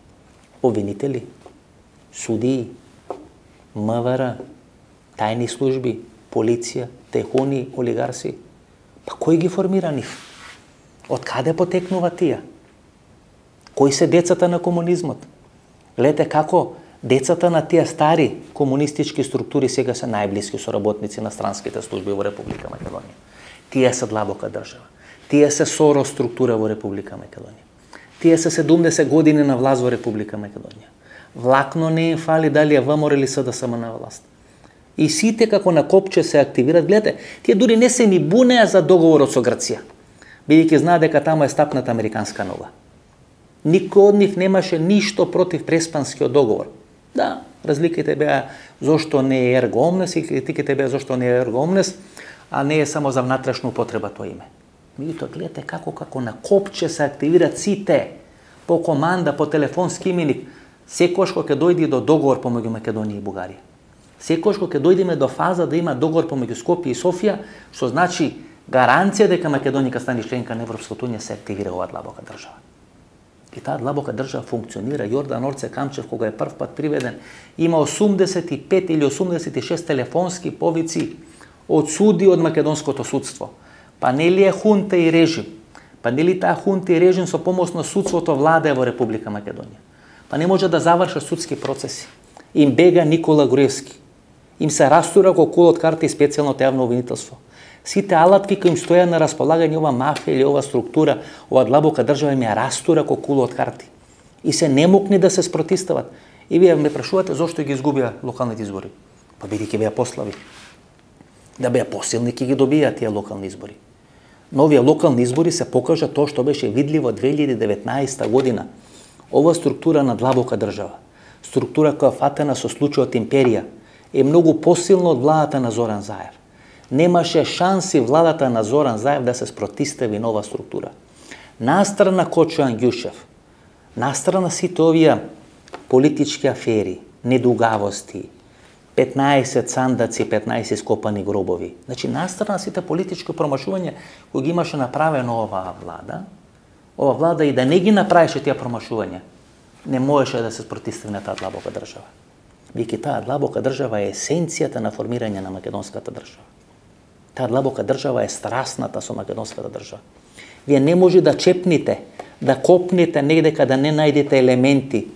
S1: Обвинители, судии, МВР, тајни служби, полиција, техуни, олигарси. Па кој ги формира нив? Од каде потекнува тие? Кои се децата на комунизмот? Гледате како децата на тие стари комунистички структури сега се најблиски соработници на странските служби во Република Македонија. Тие се длабока држава. Тие се Сорос структура во Република Македонија. Тие се 70 години на власт во Република Македонија. Влакно не им фали дали е ВМРО или СДСМ на власт. И сите како на копче се активираат. Гледате, тие дури не се ни бунеа за договорот со Грција, бидејќи знаат дека таму е стапната американска нога. Никој од нив немаше ништо против преспанскиот договор. Да, разликите беа зошто не е ерго омнес и критиките беа зошто не е ерго омнес, а не е само за внатрешна употреба тоа име. Меѓутоа, гледате како на копче се активираат сите по команда, по телефонски именик, секојаш кога ќе дојде до договор помеѓу Македонија и Бугарија. Секојаш кога ќе дојдеме до фаза да има договор помеѓу Скопје и Софија, што значи гаранција дека Македонија ќе стане членка на Европската унија, се активира оваа длабока држава. И таа длабока држава функционира. Јордан Орце Камчев, кога е прв пат приведен, има 85 или 86 телефонски повици од суди од македонското судство. Па нели е хунта и режим? Па нели таа хунта и режим со помош на судството владее во Република Македонија? Па не може да завршат судски процеси. Им бега Никола Груевски. Им се растура ко кул од карта и специјално јавно обвинителство. Сите алатки кои им стоја на располагање ова мафија или ова структура, ова длабока држава им ја растура ко кул од карти. И се немокни да се спротистават. И вие ме прашувате зошто ги изгубија локалните избори. Па бидејќи беа послаби. Да беа посилни ќе ги добија тие локални избори. Но овие локални избори се покажа тоа што беше видливо 2019 година. Ова структура на длабока држава, структура која фатена со случајот империја, е многу посилна од владата на Зоран Заев. Немаше шанси владата на Зоран Заев да се спротистави нова структура. Настрана Кочо Ангјушев, настрана сите овие политички афери, недугавости, 15 сандаци, 15 скопани гробови. Значи, настрана сите политички промашувања кои ги имаше направено оваа влада и да не ги направеше тие промашувања, не можеше да се спротистави на таа длабока држава. Бидејќи таа длабока држава е есенцијата на формирање на македонската држава. Таа длабока држава е страсната со македонската држава. Вие не може да чепните, да копнете негде каде не најдете елементи,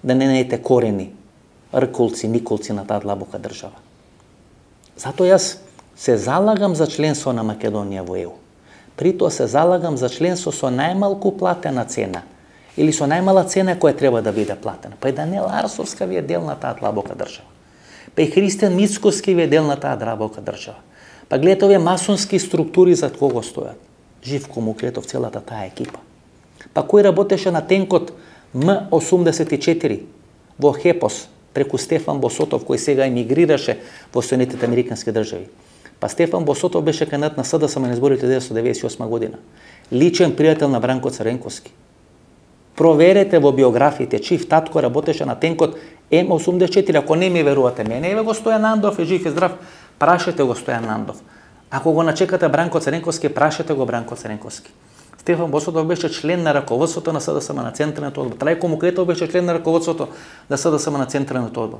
S1: да не најдете корени, рколци, николци на таа длабока држава. Затоа јас се залагам за членство на Македонија во ЕУ. При тоа се залагам за членство со најмалку платена цена или со најмала цена која треба да биде платена. Па и Даниел Арсовска ви е дел на таа длабока држава. Па и Христијан Мицкоски ви е дел на таа длабока држава. Па гледате овие масонски структури зад кого стојат. Живко Муклетов, целата таа екипа. Па кој работеше на тенкот М84 во Хепос преку Стефан Босотов, кој сега емигрираше во Соединетите Американски држави. Па Стефан Босотов беше кандидат на СДСМ на изборите 1998 година. Личен пријател на Бранко Црвенковски. Проверете во биографиите, чив татко работеше на тенкот М84. Ако не ми верувате мене, еве го Стојан Нандов, е жив и здрав, прашете го Стојан Нандов. Ако го начекате Бранко Црвенковски, прашете го Бранко Црвенковски. Стефан Босотов беше член на раководството на СДСМ на Централниот одбор. Трајко Муклетов беше член на раководството на СДСМ на Централниот одбор.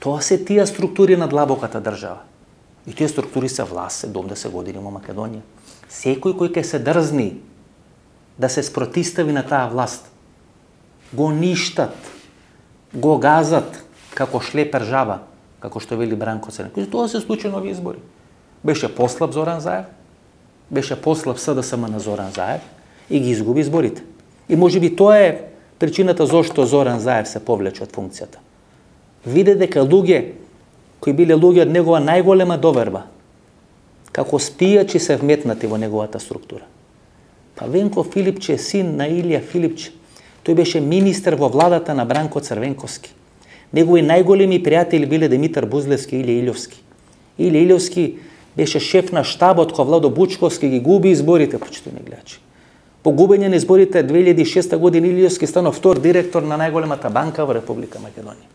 S1: Тоа се тие структури на длабоката држава. И тие структури се власт 70 години во Македонија. Секој кој ќе се дрзни да се спротистави на таа власт, го ништат, го газат како шлепер жаба, како што вели Бранко Црвенковски. Тоа се случи на овие избори. Беше послаб Зоран Заев, беше послаб СДСМ на Зоран Заев и ги изгуби изборите. И можеби тоа е причината зошто Зоран Заев се повлече од функцијата. Виде дека луѓе кои биле луѓе од негова најголема доверба, како спијачи се вметнати во неговата структура. Па Венко Филипче е син на Илија Филипче. Тој беше министер во владата на Бранко Црвенковски. Негови најголеми пријатели биле Димитар Бузлевски и Илија Илјовски. Илија Илјовски беше шеф на штабот кога Владо Бучковски ги губи изборите, почитувани гледачи. По губење на изборите 2006 година Илија Илјовски станал втор директор на најголемата банка во Република Македонија.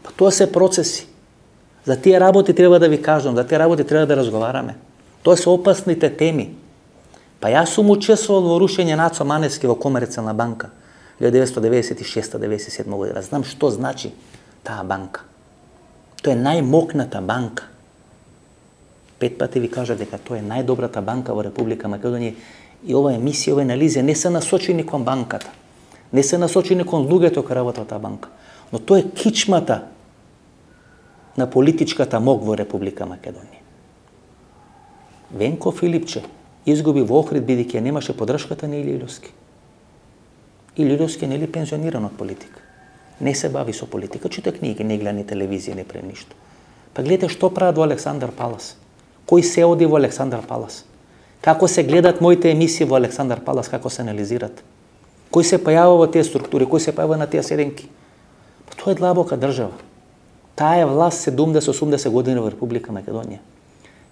S1: Па тоа се процеси. За тие работи треба да ви кажам, за тие работи треба да разговараме. Тоа се опасните теми. Па јас сум учествувал во рушење на Ацо Маневски во Комерцијална банка 1996-97 година. Знам што значи таа банка. Тоа е најмокната банка. 5 пати ви кажа дека тоа е најдобрата банка во Република Македонија и ова емисија, овие анализи не се насочени кон банката. Не се насочени кон луѓето кои работат во таа банка. Но тоа е кичмата на политичката мок во Република Македонија. Венко Филипче изгуби во Охрид бидејќи немаше поддршката на Илија Илјовски. Илија Илјовски нели пензиониран од политика. Не се бави со политика, чита книги, не гледа ни телевизија, не прави ништо. Па гледате што прават во Александар Палас. Кој се оди во Александар Палас? Како се гледат моите емисии во Александар Палас, како се анализират? Кој се појавува во тие структури, кој се појавува на тие седенки? Па тоа е длабока држава. Таа е власт 70-80 години во Република Македонија.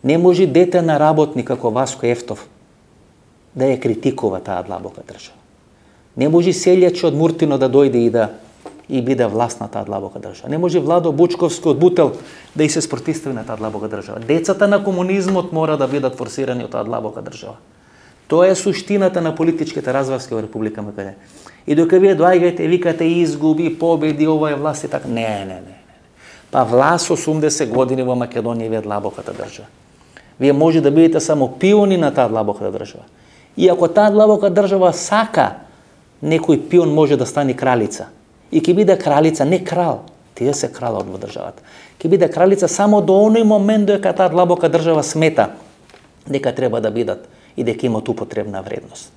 S1: Не може дете на работник како Васко Ефтов да ја критикува таа длабока држава. Не може селјачи од Муртино да дојде и биде власт на таа длабока држава. Не може Владо Бучковски од Бутел да и се спротистави на таа длабока држава. Децата на комунизмот мора да бидат форсирани од таа длабока држава. Тоа е суштината на политичките разврски во Република Македонија. И докато вие доаѓаете и викате изгуби, победи, ова е власт и така. Не. Па власт 80 години во Македонија ви е длабоката држава. Вие може да бидете само пиони на таа длабока држава. И ако таа длабока држава сака, некој пион може да стане кралица. И ќе биде кралица, не крал. Тие се кралот во државата. Ќе биде кралица само до оној момент дека таа длабока држава смета дека треба да бидат и дека имат употребна вредност.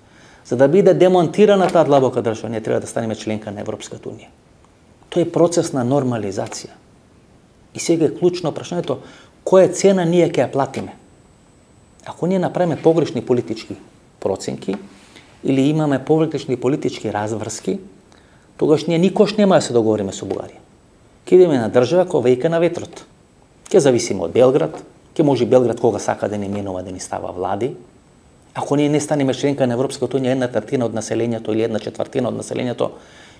S1: За да биде демонтирана таа длабока држава, ние треба да станеме членка на Европската унија. Тоа е процес на нормализација. И сега е клучно прашањето која цена ние ќе ја платиме. Ако ние направиме погрешни политички проценки или имаме погрешни политички разврски, тогаш ние никош нема да се договориме со Бугарија. Ќе идеме на држава која веќе на ветрот. Ќе зависиме од Белград, ќе може Белград кога сака да ни менува да ни става влади. Ако ние не станеме членка на Европската унија, 1/3 од населението или 1/4 од населението,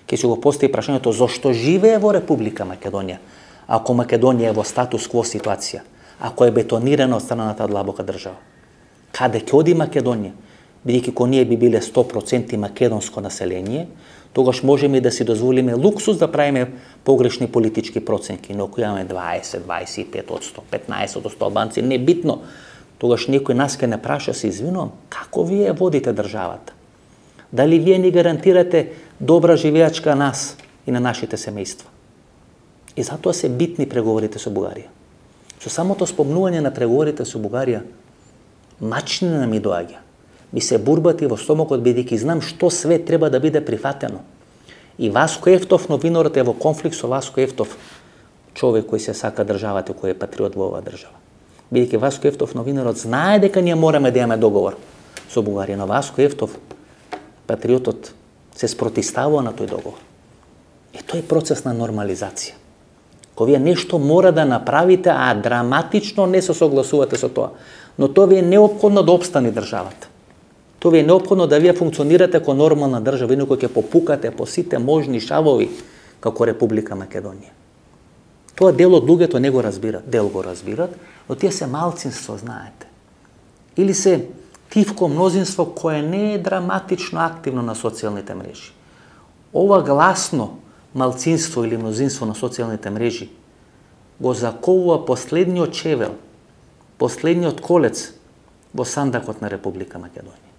S1: ќе се го постави прашањето зошто живее во Република Македонија, ако Македонија е во статус кво ситуација, ако е бетонирана од страна на таа длабока држава. Каде ќе оди Македонија? Бидејќи кога ние би биле 100% македонско население, тогаш можеме да си дозволиме луксус да правиме погрешни политички проценки, но ако имаме 20, 25%, 15% албанци, не битно, тогаш некој нас ќе не праша, се извинувам, како вие водите државата? Дали вие ни гарантирате добра живеачка нас и на нашите семејства? И затоа се битни преговорите со Бугарија. Со самото спомнување на преговорите со Бугарија, мачнина ми доаѓа. Ми се бурбати во стомокот, бидејќи знам што све треба да биде прифатено. И Васко Ефтов, новинарот, е во конфликт со Васко Ефтов, човек кој се сака државата, кој е патриот во оваа држава. Бидејќи Васко Ефтов, новинарот, знае дека ние мораме да имаме договор со Бугарија, но Васко Ефтов, патриотот, се спротивставува на тој договор. И тој е процес на нормализација. Кога вие нешто мора да направите, а драматично не се согласувате со тоа, но тоа ви е неопходно да опстане државата. Тоа ви е неопходно да вие функционирате како нормална држава, инаку ќе попукате по сите можни шавови како Република Македонија. Тоа дел од луѓето не го разбират, дел го разбират, но тие се малцинство, знаете. Или се тивко мнозинство кое не е драматично активно на социјалните мрежи. Ова гласно малцинство или мнозинство на социјалните мрежи го заковува последниот чевел, последниот колец во сандакот на Република Македонија.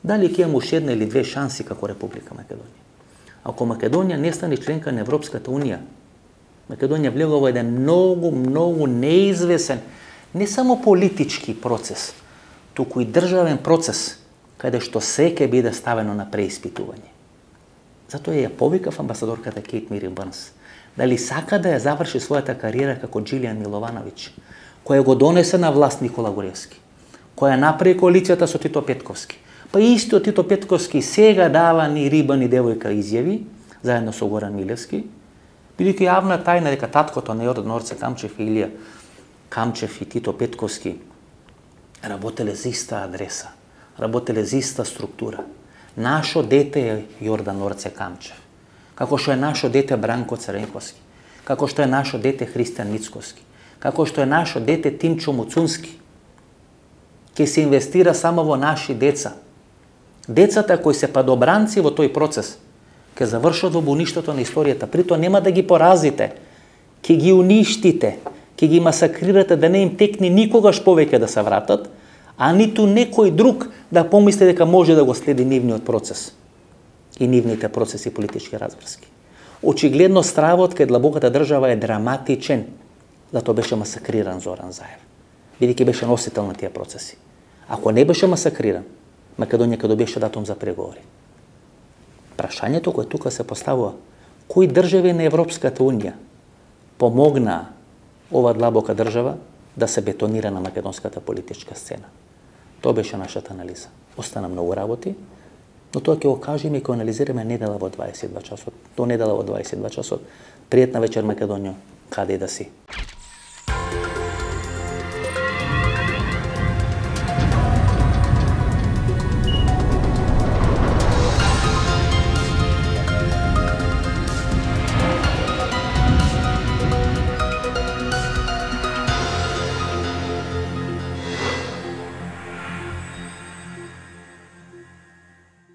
S1: Дали ќе имаме уште една или две шанси како Република Македонија? Ако Македонија не стане членка на Европската унија, Македонија влегува во еден многу неизвесен, не само политички процес, туку и државен процес, каде што се ќе биде ставено на преиспитување. Затоа ја повикав амбасадорката Кейт Мири Бърнс. Дали сака да ја заврши својата кариера како Джилијан Миловановиќ, која го донесе на власт Никола Груевски, која направи коалицијата со Тито Петковски. Па истиот Тито Петковски сега дава ни риба ни девојка изјави, заедно со Горан Милевски, бидејќи јавна тајна дека таткото на Јордан Орце Камчев и Илија Камчев и Тито Петковски работеле за иста адреса, работеле за иста структура. Нашо дете е Јордан Орце Камчев, како што е нашо дете Бранко Цренковски, како што е нашо дете Христијан Мицковски, како што е нашо дете Тимчо Муцунски. Ке се инвестира само во наши деца. Децата кои се падобранци во тој процес ќе завршат во буништото на историјата, притоа нема да ги поразите, ќе ги уништите, ќе ги масакрирате да не им текне никогаш повеќе да се вратат, а ниту некој друг да помисли дека може да го следи нивниот процес и нивните процеси политички разврски. Очигледно стравот кај длабоката држава е драматичен, затоа беше масакриран Зоран Заев, бидејќи беше носител на тие процеси. Ако не беше масакриран, Македонија ќе добиеше датум за преговори. Прашањето кое тука се поставува, кои држави на Европската унија помогнаа ова длабока држава да се бетонира на македонската политичка сцена? Тоа беше нашата анализа. Остана многу работи, но тоа ќе го кажеме и ќе анализираме недела во 22 часот. До недела во 22 часот. Пријатна вечер, Македонија, каде и да си.